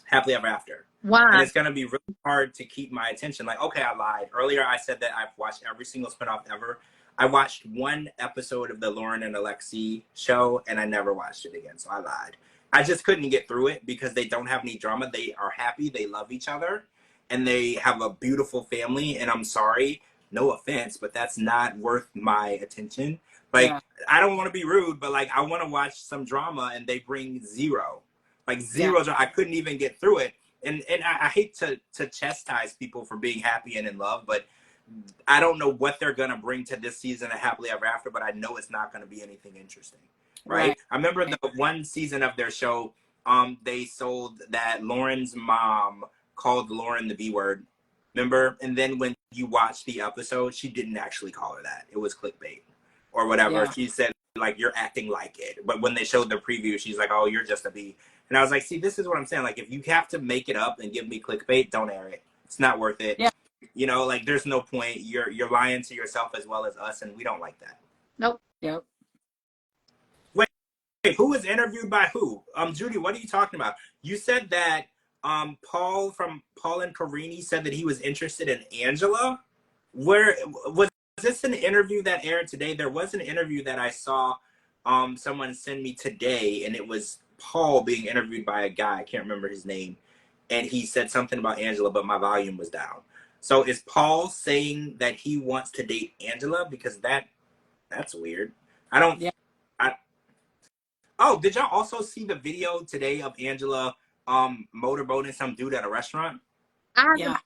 Happily Ever After. Why? And it's going to be really hard to keep my attention. Like, okay, I lied. Earlier I said that I've watched every single spinoff ever. I watched one episode of the Lauren and Alexi show, and I never watched it again, so I lied. I just couldn't get through it because they don't have any drama. They are happy. They love each other. And they have a beautiful family. And I'm sorry, no offense, but that's not worth my attention. Like, yeah. I don't want to be rude, but, like, I want to watch some drama, and they bring zero. Like, zero. Yeah. I couldn't even get through it. And I hate to chastise people for being happy and in love, but I don't know what they're going to bring to this season of Happily Ever After, but I know it's not going to be anything interesting. Right? I remember the one season of their show, they sold that Lauren's mom called Lauren the B word. Remember? And then when you watch the episode, she didn't actually call her that. It was clickbait or whatever. Yeah. She said, like, you're acting like it. But when they showed the preview, she's like, oh, you're just a B. And I was like, see, this is what I'm saying. Like, if you have to make it up and give me clickbait, don't air it. It's not worth it. Yeah. You know, like, there's no point. You're lying to yourself as well as us, and we don't like that. Nope. Yep. Wait, who was interviewed by who? Judy, what are you talking about? You said that Paul and Karini said that he was interested in Angela. Where was this an interview that aired today? There was an interview that I saw someone send me today, and it was Paul being interviewed by a guy. I can't remember his name. And he said something about Angela, but my volume was down. So is Paul saying that he wants to date Angela? Because that's weird. I don't. Yeah. Oh, did y'all also see the video today of Angela motorboating some dude at a restaurant? I haven't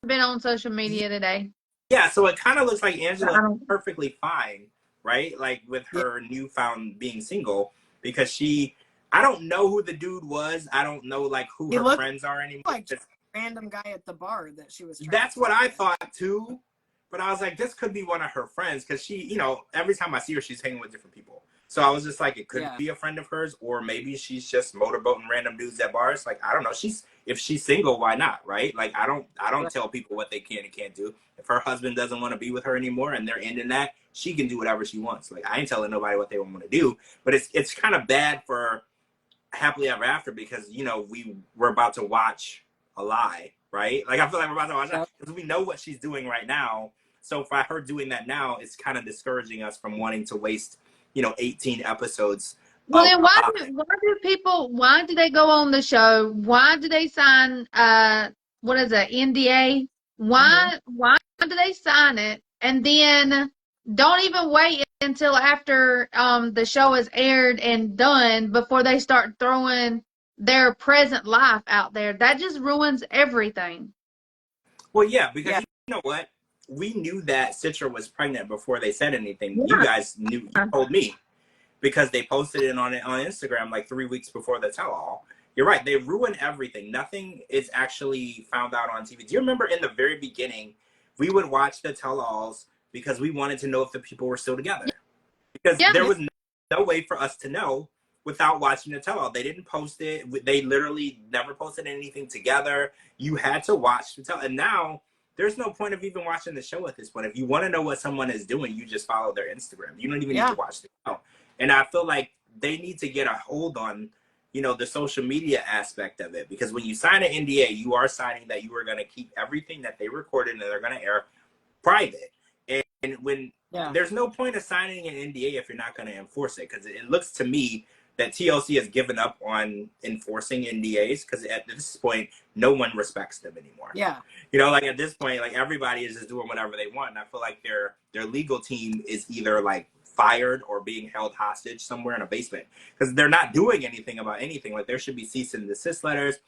been on social media today. Yeah, so it kind of looks like Angela is perfectly fine, right? Like, with her newfound being single, because I don't know who the dude was. I don't know, like, who her friends are anymore. Like just a random guy at the bar that she was trying That's what I thought, too. But I was like, this could be one of her friends, because she, you know, every time I see her, she's hanging with different people. So I was just like, it could be a friend of hers, or maybe she's just motorboating random dudes at bars. Like, I don't know. If she's single, why not, right? Like, I don't tell people what they can and can't do. If her husband doesn't want to be with her anymore and they're ending that, she can do whatever she wants. Like, I ain't telling nobody what they want to do. But it's kind of bad for Happily Ever After, because, you know, we're about to watch a lie, right? Like, I feel like we're about to watch that because we know what she's doing right now. So by her doing that now, it's kind of discouraging us from wanting to waste, 18 episodes. Well, then why do they go on the show? Why do they sign, what is it, NDA? Why do they sign it and then don't even wait until after the show is aired and done before they start throwing their present life out there? That just ruins everything. Well, yeah, because you know what? We knew that Citra was pregnant before they said anything. Yeah. You guys knew. You told me because they posted it on Instagram like 3 weeks before the tell-all. You're right. They ruin everything. Nothing is actually found out on TV. Do you remember in the very beginning, we would watch the tell-alls because we wanted to know if the people were still together. Because there was no way for us to know without watching the tell-all. They didn't post it. They literally never posted anything together. You had to watch the tell-all. And now there's no point of even watching the show at this point. If you want to know what someone is doing, you just follow their Instagram. You don't even need to watch the show. And I feel like they need to get a hold on, the social media aspect of it. Because when you sign an NDA, you are signing that you are going to keep everything that they recorded and they're going to air private. And when there's no point of signing an NDA if you're not going to enforce it. Because it looks to me that TLC has given up on enforcing NDAs because at this point, no one respects them anymore. Yeah. Like at this point, like everybody is just doing whatever they want. And I feel like their legal team is either like fired or being held hostage somewhere in a basement because they're not doing anything about anything. Like there should be cease and desist letters.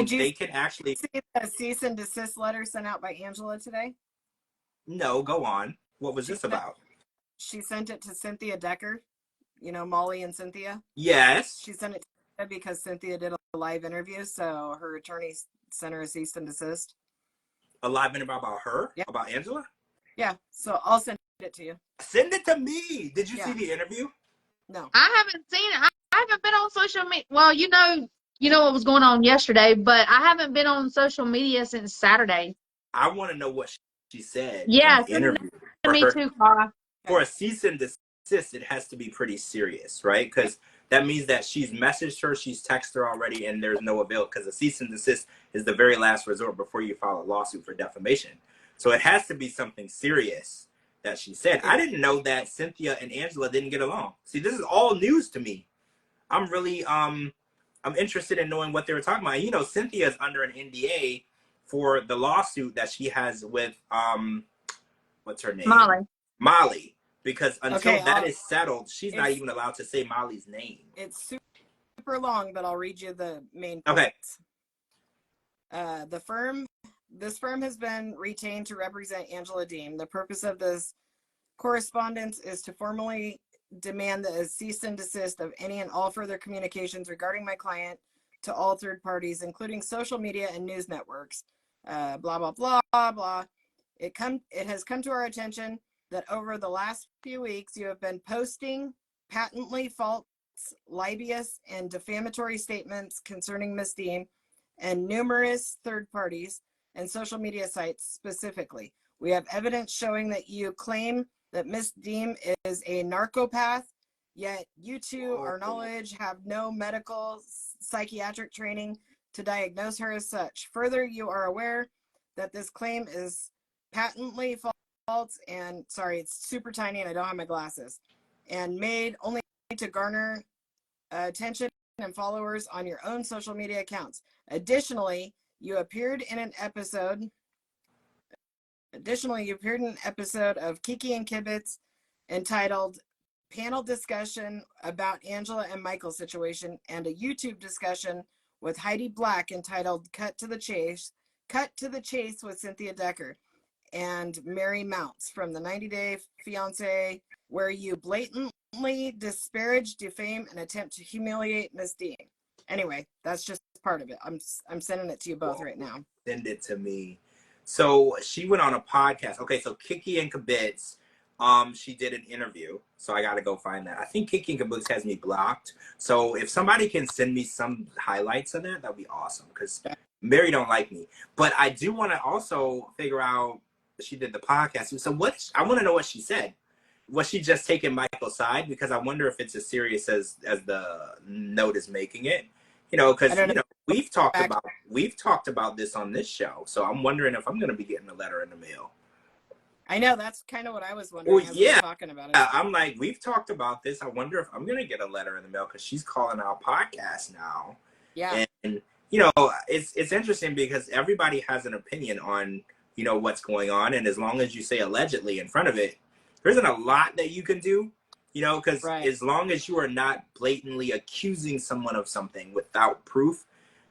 They can actually see the cease and desist letter sent out by Angela today. No, go on. What was this about? She sent it to Cynthia Decker. Molly and Cynthia. Yes. She sent it to her because Cynthia did a live interview, so her attorney sent her a cease and desist. A live interview about her? Yeah. About Angela? Yeah. So I'll send it to you. Send it to me. Did you see the interview? No. I haven't seen it. I haven't been on social media. Well, you know what was going on yesterday, but I haven't been on social media since Saturday. I want to know what she said in Yeah, the interview. me too, Kara. For a cease and desist, it has to be pretty serious, right? Because that means that she's messaged her, she's texted her already, and there's no avail. Because a cease and desist is the very last resort before you file a lawsuit for defamation. So it has to be something serious that she said. I didn't know that Cynthia and Angela didn't get along. See, this is all news to me. I'm really I'm interested in knowing what they were talking about. You know, Cynthia is under an NDA for the lawsuit that she has with what's her name? Molly. Because until that is settled, she's not even allowed to say Molly's name. It's super long, but I'll read you the main points. Okay. This firm has been retained to represent Angela Deem. The purpose of this correspondence is to formally demand the cease and desist of any and all further communications regarding my client to all third parties, including social media and news networks. Blah, blah, blah, blah. It has come to our attention that over the last few weeks, you have been posting patently false, libelous, and defamatory statements concerning Ms. Deem and numerous third parties and social media sites specifically. We have evidence showing that you claim that Ms. Deem is a narcopath, yet you, to our knowledge, have no medical psychiatric training to diagnose her as such. Further, you are aware that this claim is patently false and, sorry, it's super tiny and I don't have my glasses, and made only to garner attention and followers on your own social media accounts. Additionally, you appeared in an episode of Kiki and Kibitz entitled Panel Discussion about Angela and Michael's situation, and a YouTube discussion with Heidi Black entitled Cut to the Chase with Cynthia Decker and Mary Mounts from the 90 Day Fiancé, where you blatantly disparage, defame, and attempt to humiliate Ms. Dean. Anyway, that's just part of it. I'm sending it to you both right now. Send it to me. So she went on a podcast. Okay, so Kiki and Kibitz, she did an interview. So I got to go find that. I think Kiki and Kibitz has me blocked. So if somebody can send me some highlights of that, that'd be awesome. Because Mary don't like me. But I do want to also figure out, she did the podcast. So I want to know what she said. Was she just taking Michael's side? Because I wonder if it's as serious as the note is making it. You know, because we've talked about this on this show. So I'm wondering if I'm going to be getting a letter in the mail. I know, that's kind of what I was wondering. Well, yeah, talking about it. I'm like, we've talked about this. I wonder if I'm going to get a letter in the mail because she's calling our podcast now. Yeah, and you know, it's interesting because everybody has an opinion on, you know, what's going on, and as long as you say allegedly in front of it, there isn't a lot that you can do. You know, because as long as you are not blatantly accusing someone of something without proof,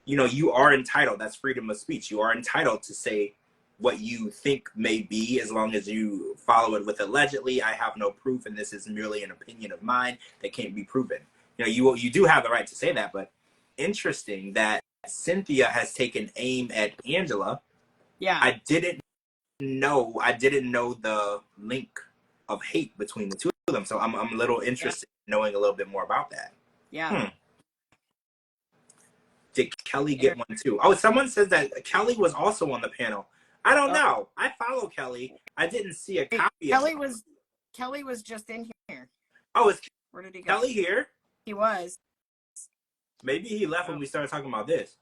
you know, you are entitled. That's freedom of speech. You are entitled to say what you think may be, as long as you follow it with allegedly. I have no proof, and this is merely an opinion of mine that can't be proven. You know, you do have the right to say that. But interesting that Cynthia has taken aim at Angela. Yeah, I didn't know the link of hate between the two of them, so I'm a little interested in knowing a little bit more about that. Yeah. Did Kelly get one too? Oh, someone says that Kelly was also on the panel. I don't know. I follow Kelly. I didn't see a copy. Kelly was just in here. Oh, is where did he go? Kelly here? He was. Maybe he left when we started talking about this.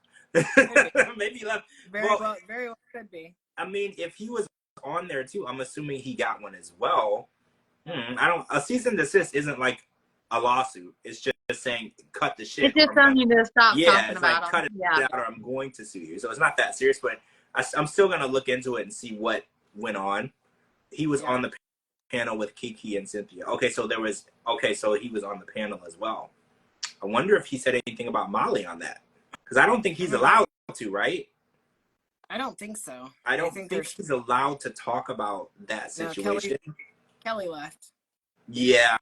Maybe he left. Very well could be. I mean, if he was on there too, I'm assuming he got one as well. A cease and desist isn't like a lawsuit. It's just saying cut the shit. It's just telling you to stop talking it's about like cut it out or I'm going to sue you. So it's not that serious, but I'm still going to look into it and see what went on. He was on the panel with Kiki and Cynthia. So he was on the panel as well. I wonder if he said anything about Molly on that. Because I don't think he's allowed to, right? I don't think so. I don't think he's allowed to talk about that situation. No, Kelly left. Yeah.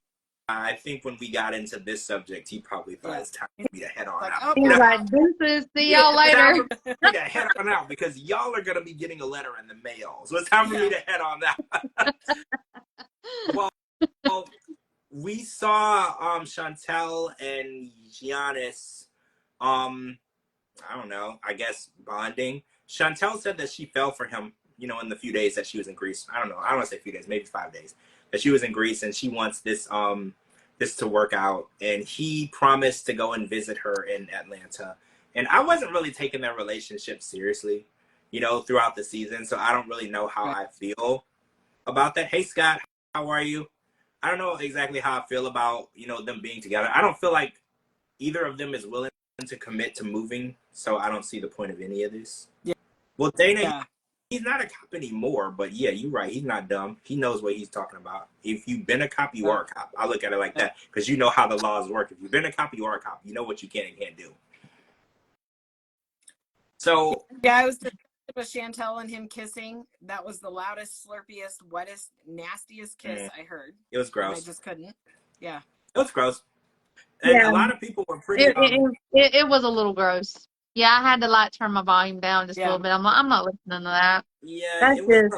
I think when we got into this subject, he probably thought it's time for me to head on out. He's like, see y'all later. It's time for me to head on out because y'all are going to be getting a letter in the mail. So it's time for me to head on out. Well, we saw Chantel and Giannis I don't know, I guess bonding. Chantel said that she fell for him, in the few days that she was in Greece. I don't know. I don't want to say a few days, maybe 5 days. That she was in Greece and she wants this to work out. And he promised to go and visit her in Atlanta. And I wasn't really taking their relationship seriously, throughout the season. So I don't really know how I feel about that. Hey Scott, how are you? I don't know exactly how I feel about, them being together. I don't feel like either of them is willing to commit to moving, so I don't see the point of any of this. Yeah. Well, Dana, he's not a cop anymore, but yeah, you're right. He's not dumb. He knows what he's talking about. If you've been a cop, you are a cop. I look at it like that because you know how the laws work. If you've been a cop, you are a cop. You know what you can and can't do. So yeah, I was with Chantel and him kissing. That was the loudest, slurpiest, wettest, nastiest kiss I heard. It was gross. And I just couldn't. Yeah. It was gross. And a lot of people were pretty. It was a little gross. Yeah, I had to turn my volume down just a little bit. I'm not listening to that. Yeah,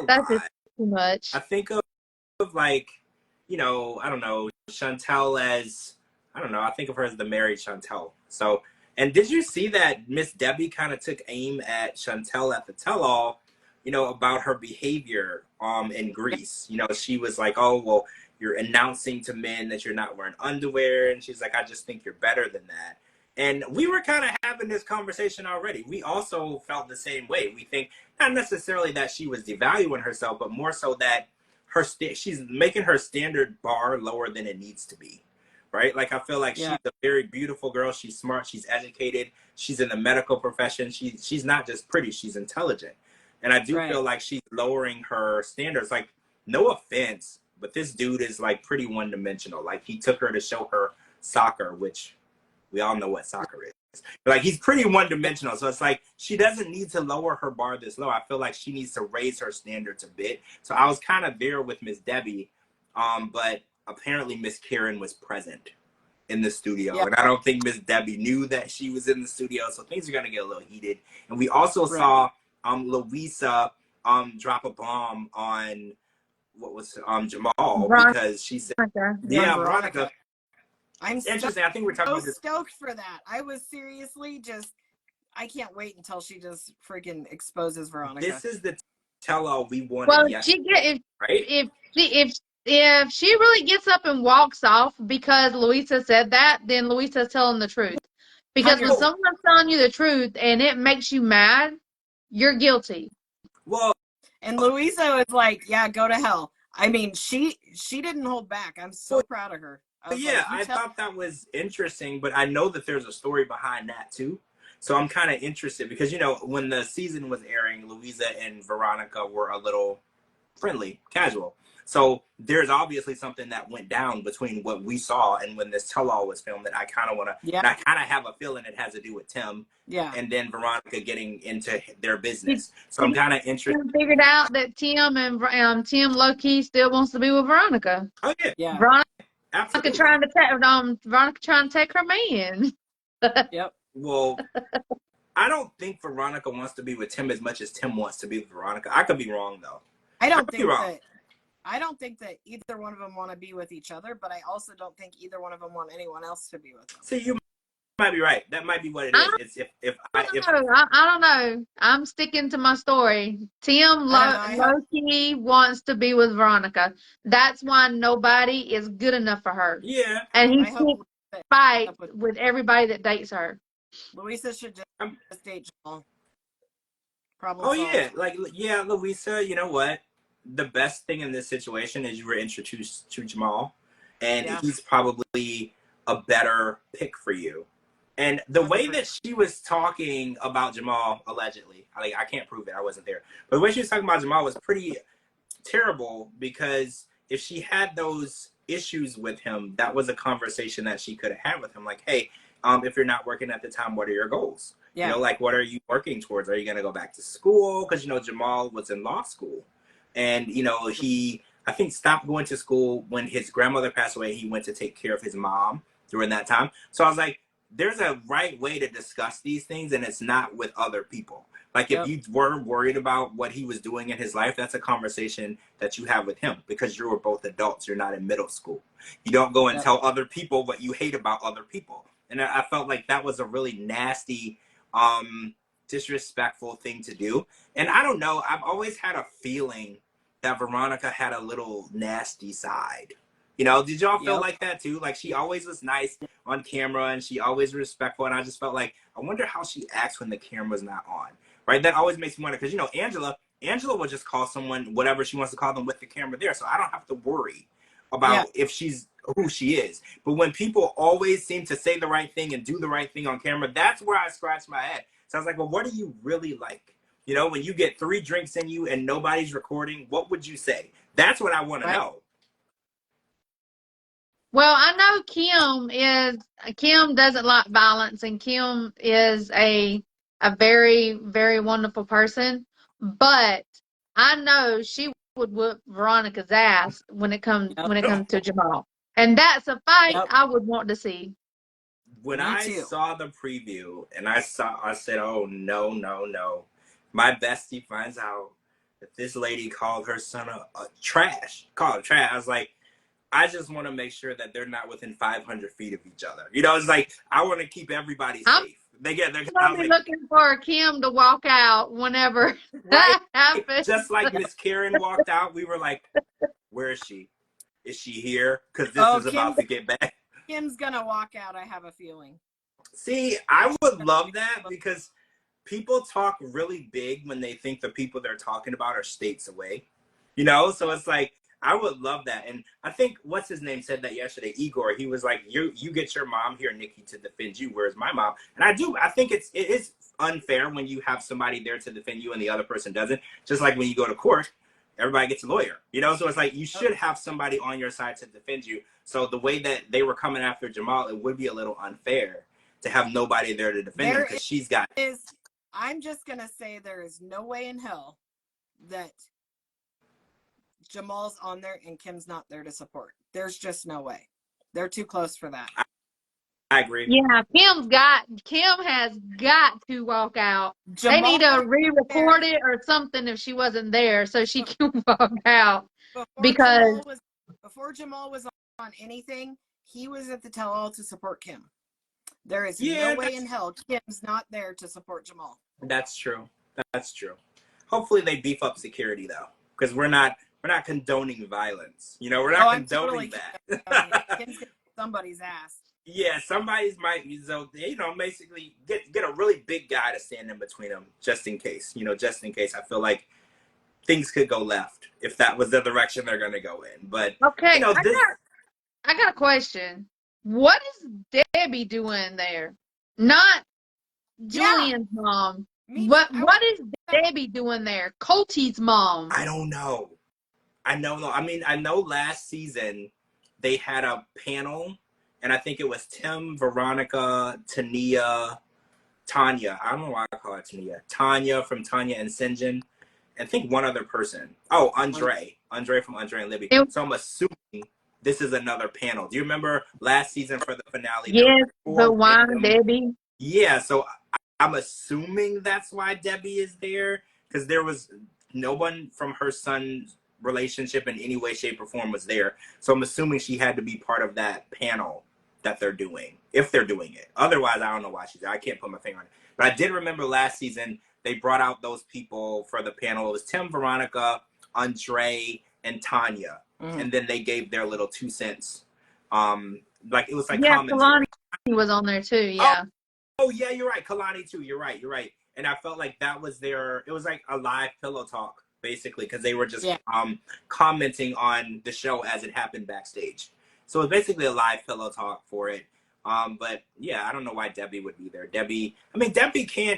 that's just too much. I think of like, I don't know, Chantel as, I don't know, I think of her as the married Chantel. So, and did you see that Miss Debbie kind of took aim at Chantel at the tell-all, about her behavior in Greece? She was like, oh, well, you're announcing to men that you're not wearing underwear. And she's like, I just think you're better than that. And we were kind of having this conversation already. We also felt the same way. We think not necessarily that she was devaluing herself, but more so that she's making her standard bar lower than it needs to be, right? Like, I feel like she's a very beautiful girl. She's smart. She's educated. She's in the medical profession. She's not just pretty. She's intelligent. And I do feel like she's lowering her standards. Like, no offense, but this dude is like pretty one-dimensional. Like, he took her to show her soccer, which we all know what soccer is. But like, he's pretty one-dimensional. So it's like, she doesn't need to lower her bar this low. I feel like she needs to raise her standards a bit. So I was kind of there with Miss Debbie, but apparently Miss Karen was present in the studio. And I don't think Miss Debbie knew that she was in the studio. So things are going to get a little heated. And we also saw Louisa drop a bomb on Jamal because she said, Veronica. I'm interesting. I think we're talking about this. Stoked for that. I was seriously I can't wait until she just freaking exposes Veronica. This is the tell-all we wanted. Well, right? If she really gets up and walks off because Louisa said that, then Louisa's telling the truth. Because when someone's telling you the truth and it makes you mad, you're guilty. Well, and Louisa was like, yeah, go to hell. I mean, she didn't hold back. I'm so proud of her. I thought that was interesting, but I know that there's a story behind that too. So I'm kind of interested because, when the season was airing, Louisa and Veronica were a little friendly, casual. So there's obviously something that went down between what we saw and when this tell-all was filmed that I kind of want to, I kind of have a feeling it has to do with Tim and then Veronica getting into their business. So I'm kind of interested. Figured out that Tim and Tim low-key still wants to be with Veronica. Oh, yeah. Veronica Absolutely. Veronica trying to take her man. Yep. Well, I don't think Veronica wants to be with Tim as much as Tim wants to be with Veronica. I could be wrong though. I don't think that either one of them want to be with each other, but I also don't think either one of them want anyone else to be with them. See, you might be right. That might be what it is. I don't know. I'm sticking to my story. Tim low-key wants to be with Veronica. That's why nobody is good enough for her. Yeah. And he fight with everybody that dates her. Louisa should just date Jamal. Louisa, you know what? The best thing in this situation is you were introduced to Jamal, and he's probably a better pick for you. And the way that she was talking about Jamal, allegedly, I can't prove it, I wasn't there, but the way she was talking about Jamal was pretty terrible because if she had those issues with him, that was a conversation that she could have had with him. Like, hey, if you're not working at the time, what are your goals? Yeah. What are you working towards? Are you going to go back to school? Because, Jamal was in law school. And, he, I think, stopped going to school when his grandmother passed away. He went to take care of his mom during that time. So I was like, there's a right way to discuss these things, and it's not with other people. Like, if you were worried about what he was doing in his life, that's a conversation that you have with him because you were both adults. You're not in middle school. You don't go and tell other people what you hate about other people. And I felt like that was a really nasty disrespectful thing to do. And I don't know, I've always had a feeling that Veronica had a little nasty side. You know, did y'all feel like that too? Like she always was nice on camera and she always respectful. And I just felt like, I wonder how she acts when the camera's not on. Right? That always makes me wonder because, you know, Angela will just call someone whatever she wants to call them with the camera there. So I don't have to worry about if she's who she is. But when people always seem to say the right thing and do the right thing on camera, that's where I scratch my head. So I was like, well, what do you really like? You know, when you get 3 drinks in you and nobody's recording, what would you say? That's what I want to know. Well, I know Kim doesn't like violence, and Kim is a very, very wonderful person. But I know she would whoop Veronica's ass when it comes to Jamal, and that's a fight I would want to see. When I saw the preview and I said, oh no, no, no. My bestie finds out that this lady called her son a trash. Called it trash. I was like, I just want to make sure that they're not within 500 feet of each other. You know, it's like, I want to keep everybody safe. I'm gonna be looking for Kim to walk out whenever that happens. Just like Miss Karen walked out, we were like, where is she? Is she here? Because this is about to get bad. Kim's gonna walk out, I have a feeling. See, I would love that because people talk really big when they think the people they're talking about are states away. You know? So it's like, I would love that. And I think, what's his name said that yesterday, Igor. He was like, you get your mom here, Nikki, to defend you. Where's my mom? And I think it is unfair when you have somebody there to defend you and the other person doesn't. Just like when you go to court, everybody gets a lawyer. You know? So it's like, you should have somebody on your side to defend you. So the way that they were coming after Jamal, it would be a little unfair to have nobody there to defend him because she's got... I'm just going to say there is no way in hell that Jamal's on there and Kim's not there to support. There's just no way. They're too close for that. I agree. Yeah, Kim has got to walk out. They need to re-record it or something if she wasn't there so she can walk out. Before Jamal was on anything, he was at the tell-all to support Kim. There is no way in hell Kim's not there to support Jamal. That's true. That's true. Hopefully they beef up security though, because we're not condoning violence. You know, we're not condoning that. Kim's getting somebody's ass. Yeah, somebody's might, so you know, basically get a really big guy to stand in between them just in case. You know, just in case. I feel like things could go left if that was the direction they're going to go in. But okay, you know, I got a question. What is Debbie doing there? Not Julian's mom. What is Debbie doing there? Colty's mom. I don't know. I mean, I know last season they had a panel, and I think it was Tim, Veronica, Tania, Tanya. I don't know why I call her Tania. Tanya from Tanya and Sinjin. And I think one other person. Oh, Andre. Andre from Andre and Libby. So I'm assuming this is another panel. Do you remember last season for the finale? Yes, the one Debbie. Yeah, so I'm assuming that's why Debbie is there, because there was no one from her son's relationship in any way, shape, or form was there. So I'm assuming she had to be part of that panel that they're doing, if they're doing it. Otherwise, I don't know why she's there. I can't put my finger on it. But I did remember last season, they brought out those people for the panel. It was Tim, Veronica, Andre, and Tanya. Mm-hmm. And then they gave their little 2 cents. Like, it was like commentary. Kalani was on there too, yeah. Oh, yeah, you're right. Kalani too. You're right. And I felt like that was it was like a live pillow talk, basically, because they were just commenting on the show as it happened backstage. So it's basically a live pillow talk for it. But yeah, I don't know why Debbie would be there. Debbie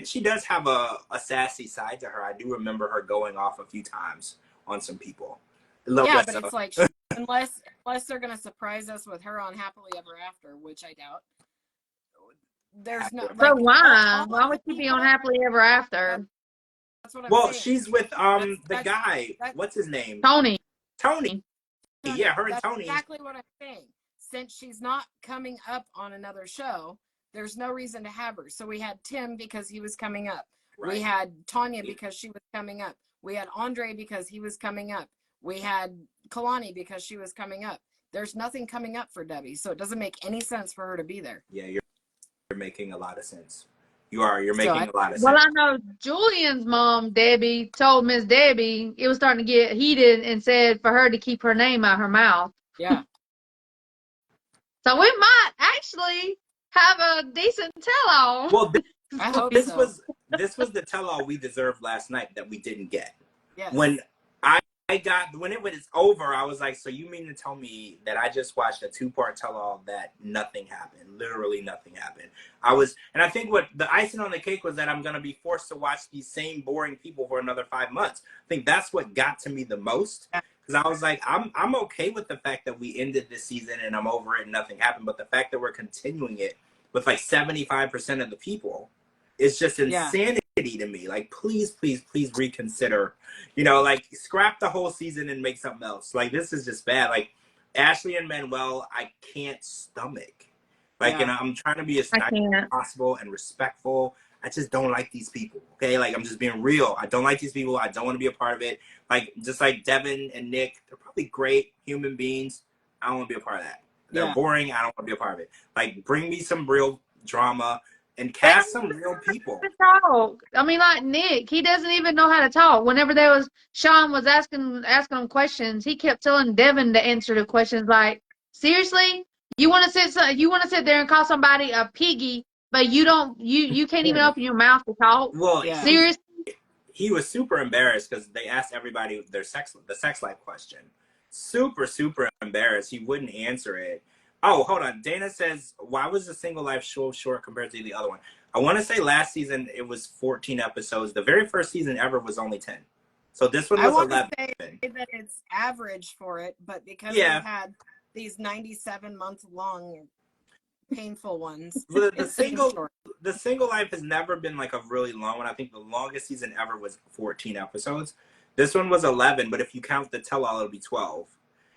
she does have a sassy side to her. I do remember her going off a few times on some people. Yeah, but it's like, unless they're going to surprise us with her on Happily Ever After, which I doubt. There's no. So why would she be on Happily Ever After? That's what I'm saying. She's with the guy. What's his name? Tony. Yeah, her and Tony. Exactly what I'm saying. Since she's not coming up on another show, there's no reason to have her. So we had Tim because he was coming up. Right. We had Tanya because she was coming up. We had Andre because he was coming up. We had Kalani because she was coming up. There's nothing coming up for Debbie, so it doesn't make any sense for her to be there. Yeah, you're making a lot of sense. You are. You're making a lot of Well, sense. I know Julian's mom, Debbie, told Miss Debbie it was starting to get heated and said for her to keep her name out her mouth. Yeah. So we might actually have a decent tell-all. Well, I hope this so. was the tell-all we deserved last night that we didn't get. Yes. When when it was over, I was like, so you mean to tell me that I just watched a 2-part tell-all that nothing happened? Literally nothing happened. And I think what the icing on the cake was that I'm going to be forced to watch these same boring people for another 5 months. I think that's what got to me the most. Because I was like, I'm okay with the fact that we ended this season and I'm over it and nothing happened. But the fact that we're continuing it with like 75% of the people is just insanity to me. Like, please, please, please reconsider. You know, like, scrap the whole season and make something else. Like, this is just bad. Like, Ashley and Manuel, I can't stomach. Like, and I'm trying to be as nice as possible and respectful. I just don't like these people. Okay, like, I'm just being real. I don't like these people. I don't want to be a part of it. Like, just like Devin and Nick, they're probably great human beings. I don't want to be a part of that. They're boring. I don't want to be a part of it. Like, bring me some real drama and cast some real people. Talk. I mean, like Nick, he doesn't even know how to talk. Whenever Sean was asking him questions, he kept telling Devin to answer the questions. Like, seriously, you want to sit there and call somebody a piggy, but you can't even open your mouth to talk. Well, seriously. He was super embarrassed because they asked everybody the sex life question. Super, super embarrassed. He wouldn't answer it. Oh, hold on. Dana says, why was the single life show short compared to the other one? I want to say last season it was 14 episodes. The very first season ever was only 10. So this one was 11. I want to say that it's average for it, but because we had these 97-month long painful ones. The single life has never been like a really long one. I think the longest season ever was 14 episodes. This one was 11, but if you count the tell-all, it'll be 12.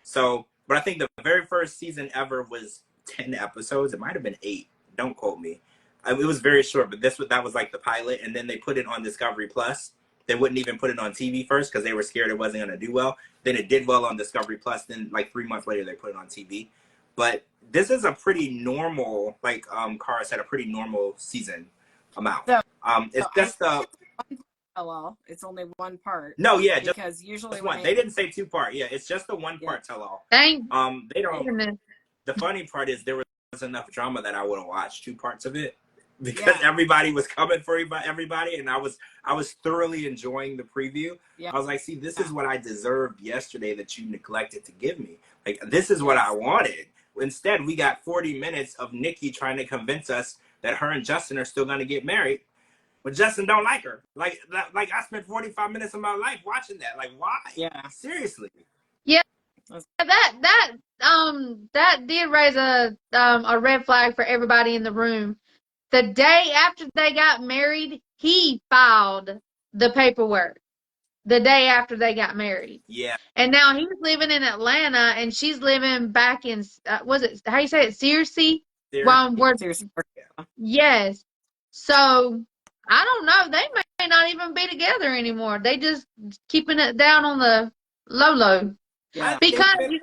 So, but I think the very first season ever was 10 episodes. It might have been 8. Don't quote me. It was very short, but that was like the pilot, and then they put it on Discovery Plus. They wouldn't even put it on TV first because they were scared it wasn't going to do well. Then it did well on Discovery Plus. Then like 3 months later, they put it on TV. But this is a pretty normal, like Kara said, a pretty normal season amount. It's just the. Tell-all. It's only one part. No, yeah, because usually just one. They didn't say 2-part. Yeah, it's just the 1-part tell-all. They don't. The funny part is there was enough drama that I would have watched 2 parts of it because everybody was coming for everybody, and I was thoroughly enjoying the preview. I was like, see, this is what I deserved yesterday that you neglected to give me. Like, this is what I wanted. Instead, we got 40 minutes of Nikki trying to convince us that her and Justin are still going to get married. But Justin don't like her. Like I spent 45 minutes of my life watching that. Like, why? Yeah. Seriously. Yeah. That did raise a red flag for everybody in the room. The day after they got married, he filed the paperwork. The day after they got married. Yeah. And now he's living in Atlanta, and she's living back in was it how you say it, Searcy? Yes. So I don't know. They may not even be together anymore. They just keeping it down on the low. Yeah. Because you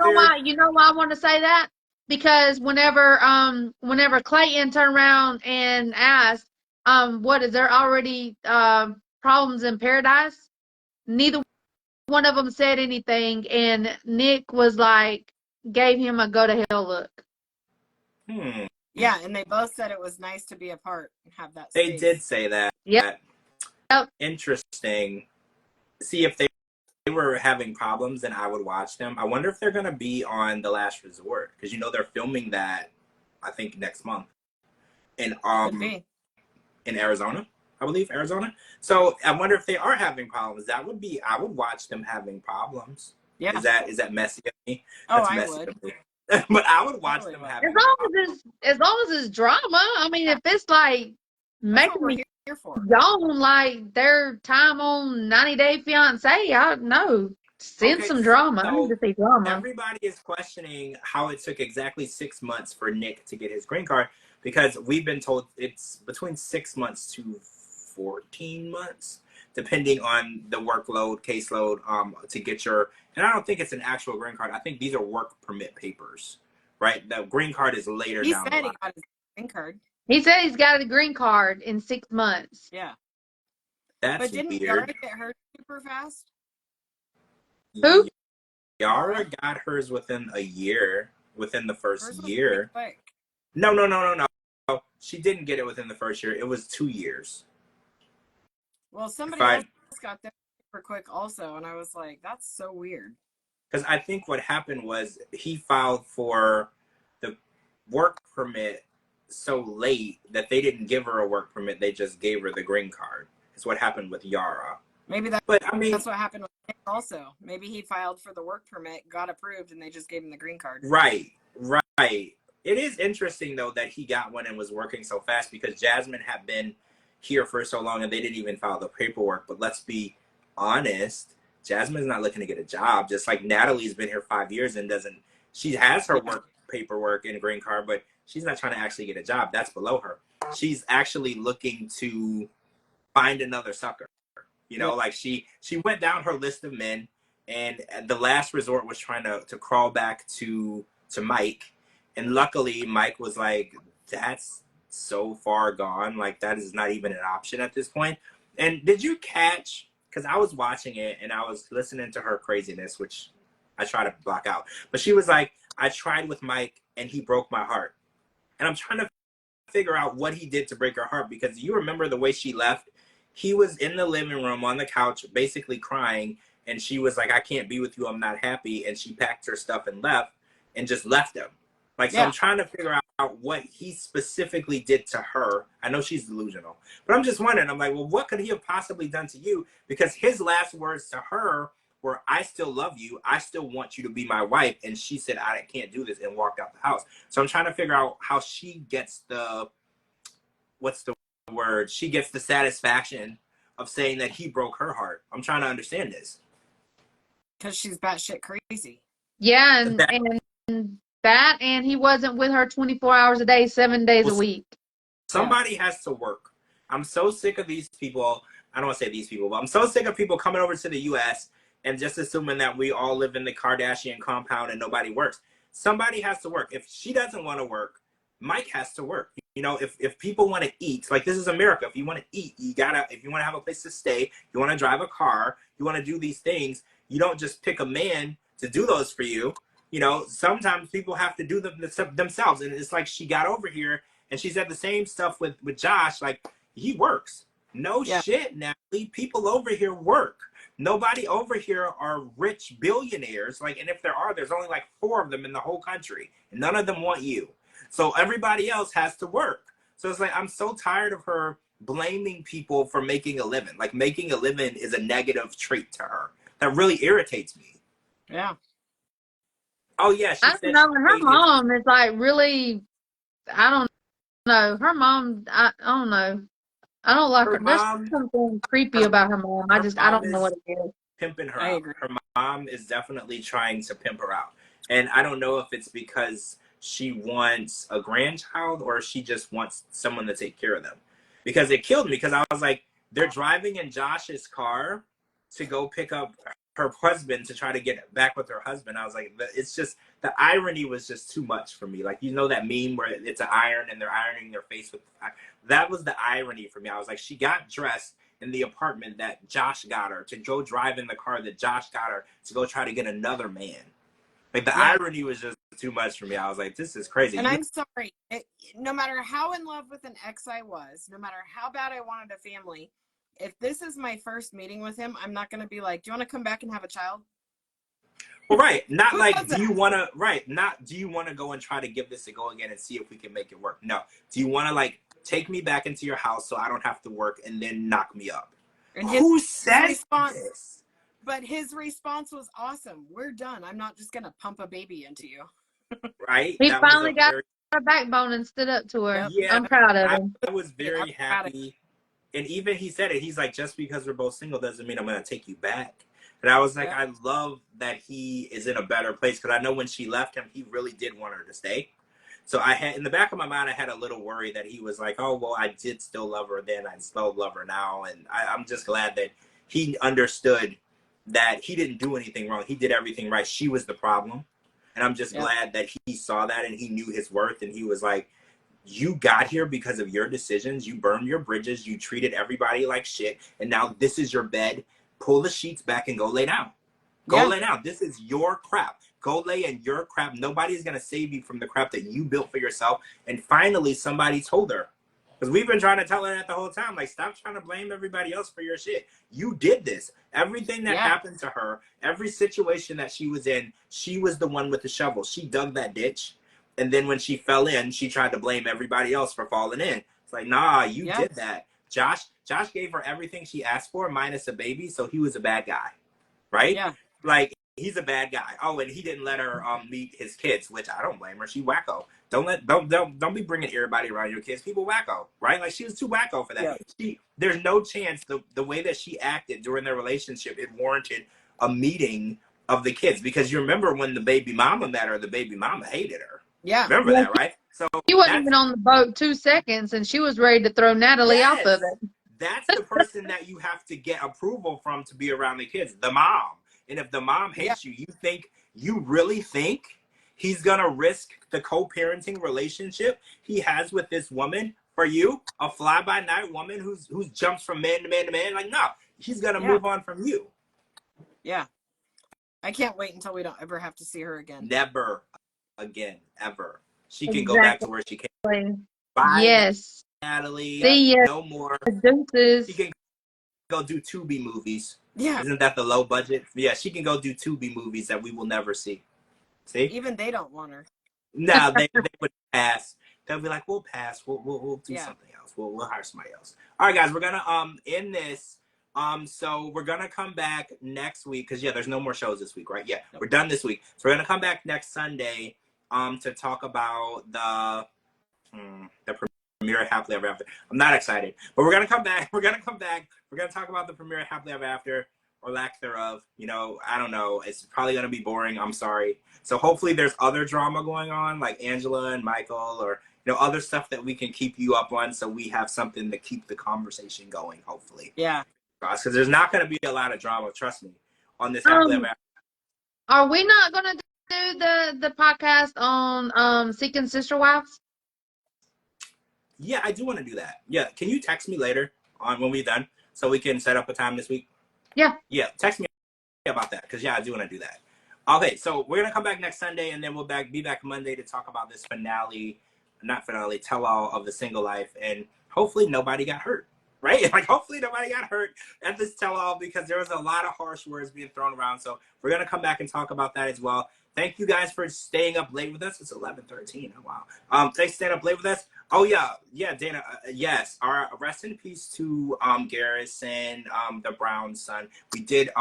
know why I want to say that? Because whenever Clayton turned around and asked, what is there already problems in paradise? Neither one of them said anything, and Nick was like, gave him a go to hell look. Yeah, and they both said it was nice to be apart and have that space. They did say that. Yeah. Interesting. See, if they were having problems, then I would watch them. I wonder if they're going to be on The Last Resort, because they're filming that, I think, next month in Arizona, I believe, Arizona. So I wonder if they are having problems. I would watch them having problems. Yeah. Is that messy of me? That's I would. But I would watch them having as long as it's drama. I mean, if it's like making me yawn like their time on 90 Day Fiance, I know. Send some drama. I need to see drama. Everybody is questioning how it took exactly 6 months for Nick to get his green card, because we've been told it's between 6 months to 14 months, depending on the workload, caseload, to get your, and I don't think it's an actual green card. I think these are work permit papers, right? The green card is later down the line. He said he got his green card. He said he's got a green card in 6 months. Yeah. That's But didn't weird. Yara get hers super fast? Who? Yara got hers within a year, within the first Hers was year. pretty quick. No. She didn't get it within the first year. It was 2 years. Well, somebody else got that super quick also, and I was like, that's so weird. Because I think what happened was he filed for the work permit so late that they didn't give her a work permit. They just gave her the green card. Is what happened with Yara. Maybe that's what happened with him also. Maybe he filed for the work permit, got approved, and they just gave him the green card. Right. It is interesting, though, that he got one and was working so fast because Jasmine had been here for so long and they didn't even file the paperwork. But let's be honest, Jasmine's not looking to get a job. Just like Natalie's been here 5 years and she has her work paperwork and green card, but she's not trying to actually get a job. That's below her. She's actually looking to find another sucker. Like she went down her list of men, and the last resort was trying to crawl back to Mike. And luckily, Mike was like, that's so far gone. Like, that is not even an option at this point. And did you catch, because I was watching it and I was listening to her craziness, which I try to block out. But she was like, I tried with Mike and he broke my heart. And I'm trying to figure out what he did to break her heart, because you remember the way she left. He was in the living room on the couch basically crying, and she was like, I can't be with you, I'm not happy. And she packed her stuff and left him. Like, so I'm trying to figure out what he specifically did to her. I know she's delusional, but I'm just wondering, I'm like, well, what could he have possibly done to you? Because his last words to her were, I still love you, I still want you to be my wife. And she said, I can't do this, and walked out the house. So I'm trying to figure out how she gets she gets the satisfaction of saying that he broke her heart. I'm trying to understand this. Because she's batshit crazy. Yeah, and he wasn't with her 24 hours a day, 7 days a week. Somebody has to work. I'm so sick of these people. I don't want to say these people, but I'm so sick of people coming over to the U.S. and just assuming that we all live in the Kardashian compound and nobody works. Somebody has to work. If she doesn't want to work, Mike has to work. If people want to eat, like, this is America. If you want to eat, if you want to have a place to stay, you want to drive a car, you want to do these things, you don't just pick a man to do those for you. Sometimes people have to do them themselves. And it's like she got over here and she said the same stuff with Josh. Like, he works. No shit, Natalie. People over here work. Nobody over here are rich billionaires. Like, and if there are, there's only like 4 of them in the whole country. And none of them want you. So everybody else has to work. So it's like, I'm so tired of her blaming people for making a living. Like, making a living is a negative trait to her. That really irritates me. Yeah. Oh, yeah. I don't know. Her mom is like really, I don't know. Her mom, I don't know. I don't like her. There's something creepy about her mom. I don't know what it is. Pimping her out. Her mom is definitely trying to pimp her out. And I don't know if it's because she wants a grandchild or she just wants someone to take care of them. Because it killed me, because I was like, they're driving in Josh's car to go pick up her husband to try to get back with her husband. I was like, it's just, the irony was just too much for me. Like, that meme where it's an iron and they're ironing their face with, that was the irony for me. I was like, she got dressed in the apartment that Josh got her to go drive in the car that Josh got her to go try to get another man. Like, the irony was just too much for me. I was like, this is crazy. And I'm sorry. No matter how in love with an ex I was, no matter how bad I wanted a family, if this is my first meeting with him, I'm not going to be like, do you want to come back and have a child? Well, right. Not like, do you want to go and try to give this a go again and see if we can make it work? No. Do you want to, like, take me back into your house so I don't have to work and then knock me up? And who says this? But his response was awesome. We're done. I'm not just going to pump a baby into you. Right? He finally got her backbone and stood up to her. Yeah, I'm proud of him. I was very happy. And even he said it. He's like, just because we're both single doesn't mean I'm going to take you back. And I was like, I love that he is in a better place, because I know when she left him, he really did want her to stay. So I had, in the back of my mind, I had a little worry that he was like, oh, well, I did still love her then. I still love her now. And I'm just glad that he understood that he didn't do anything wrong. He did everything right. She was the problem. And I'm just glad that he saw that and he knew his worth. And he was like, You got here because of your decisions. You burned your bridges. You treated everybody like shit. And now this is your bed. Pull the sheets back and go lay down. Go lay down. This is your crap. Go lay in your crap. Nobody's going to save you from the crap that you built for yourself. And finally, somebody told her. Because we've been trying to tell her that the whole time. Like, stop trying to blame everybody else for your shit. You did this. Everything that happened to her, every situation that she was in, she was the one with the shovel. She dug that ditch. And then when she fell in, she tried to blame everybody else for falling in. It's like, nah, you did that. Josh gave her everything she asked for, minus a baby, so he was a bad guy. Right? Yeah. Like, he's a bad guy. Oh, and he didn't let her meet his kids, which I don't blame her. She wacko. Don't be bringing everybody around your kids. People wacko, right? Like, she was too wacko for that. Yeah. There's no chance the way that she acted during their relationship, it warranted a meeting of the kids. Because you remember when the baby mama met her, the baby mama hated her. Yeah. Remember that, right? So she wasn't even on the boat 2 seconds, and she was ready to throw Natalie off of it. That's the person that you have to get approval from to be around the kids, the mom. And if the mom hates you, you really think he's going to risk the co-parenting relationship he has with this woman for you? A fly-by-night woman who's jumps from man to man to man? Like, no, he's going to move on from you. Yeah. I can't wait until we don't ever have to see her again. Never again, ever. She can go back to where she came. Bye, yes. Natalie. See ya. No more. Deuces. She can go do Tubi movies. Yeah. Isn't that the low budget? Yeah, she can go do Tubi movies that we will never see. See? Even they don't want her. No, they would pass. They'll be like, we'll pass. We'll do something else. We'll hire somebody else. All right, guys, we're gonna end this. So we're gonna come back next week because there's no more shows this week, right? Yeah, we're done this week. So we're gonna come back next Sunday to talk about the premiere of Happily Ever After. I'm not excited, but we're gonna come back. We're gonna talk about the premiere of Happily Ever After, or lack thereof. I don't know. It's probably gonna be boring. I'm sorry. So hopefully there's other drama going on, like Angela and Michael, or other stuff that we can keep you up on, so we have something to keep the conversation going. Hopefully. Yeah. Because there's not gonna be a lot of drama. Trust me. On this Happily Ever After. Are we not gonna do the podcast on Seeking Sister Wives? Yeah, I do want to do that. Yeah, can you text me later on when we're done so we can set up a time this week? Yeah. Yeah, text me about that because I do want to do that. Okay, so we're gonna come back next Sunday, and then we'll be back Monday to talk about this tell-all of the single life, and hopefully nobody got hurt. Right? Like, hopefully nobody got hurt at this tell-all because there was a lot of harsh words being thrown around. So we're going to come back and talk about that as well. Thank you guys for staying up late with us. It's 11:13. Oh, wow. Thanks for staying up late with us. Oh, yeah. Yeah, Dana. Yes. Our rest in peace to Garrison, the Brown son. We did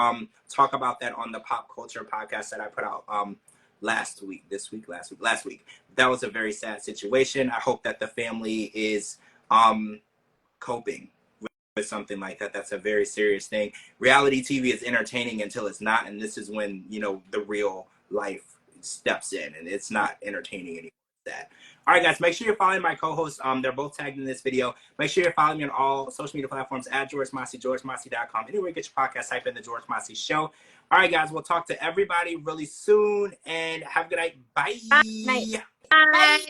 talk about that on the Pop Culture podcast that I put out last week. That was a very sad situation. I hope that the family is coping with something like that. That's a very serious thing. Reality TV is entertaining until it's not, and this is when the real life steps in, and it's not entertaining anymore. That. All right, guys, make sure you're following my co-hosts. They're both tagged in this video. Make sure you're following me on all social media platforms at George Mossey, GeorgeMossey.com. Anywhere you get your podcast, type in the George Mossey Show. All right, guys, we'll talk to everybody really soon, and have a good night. Bye. Night. Bye.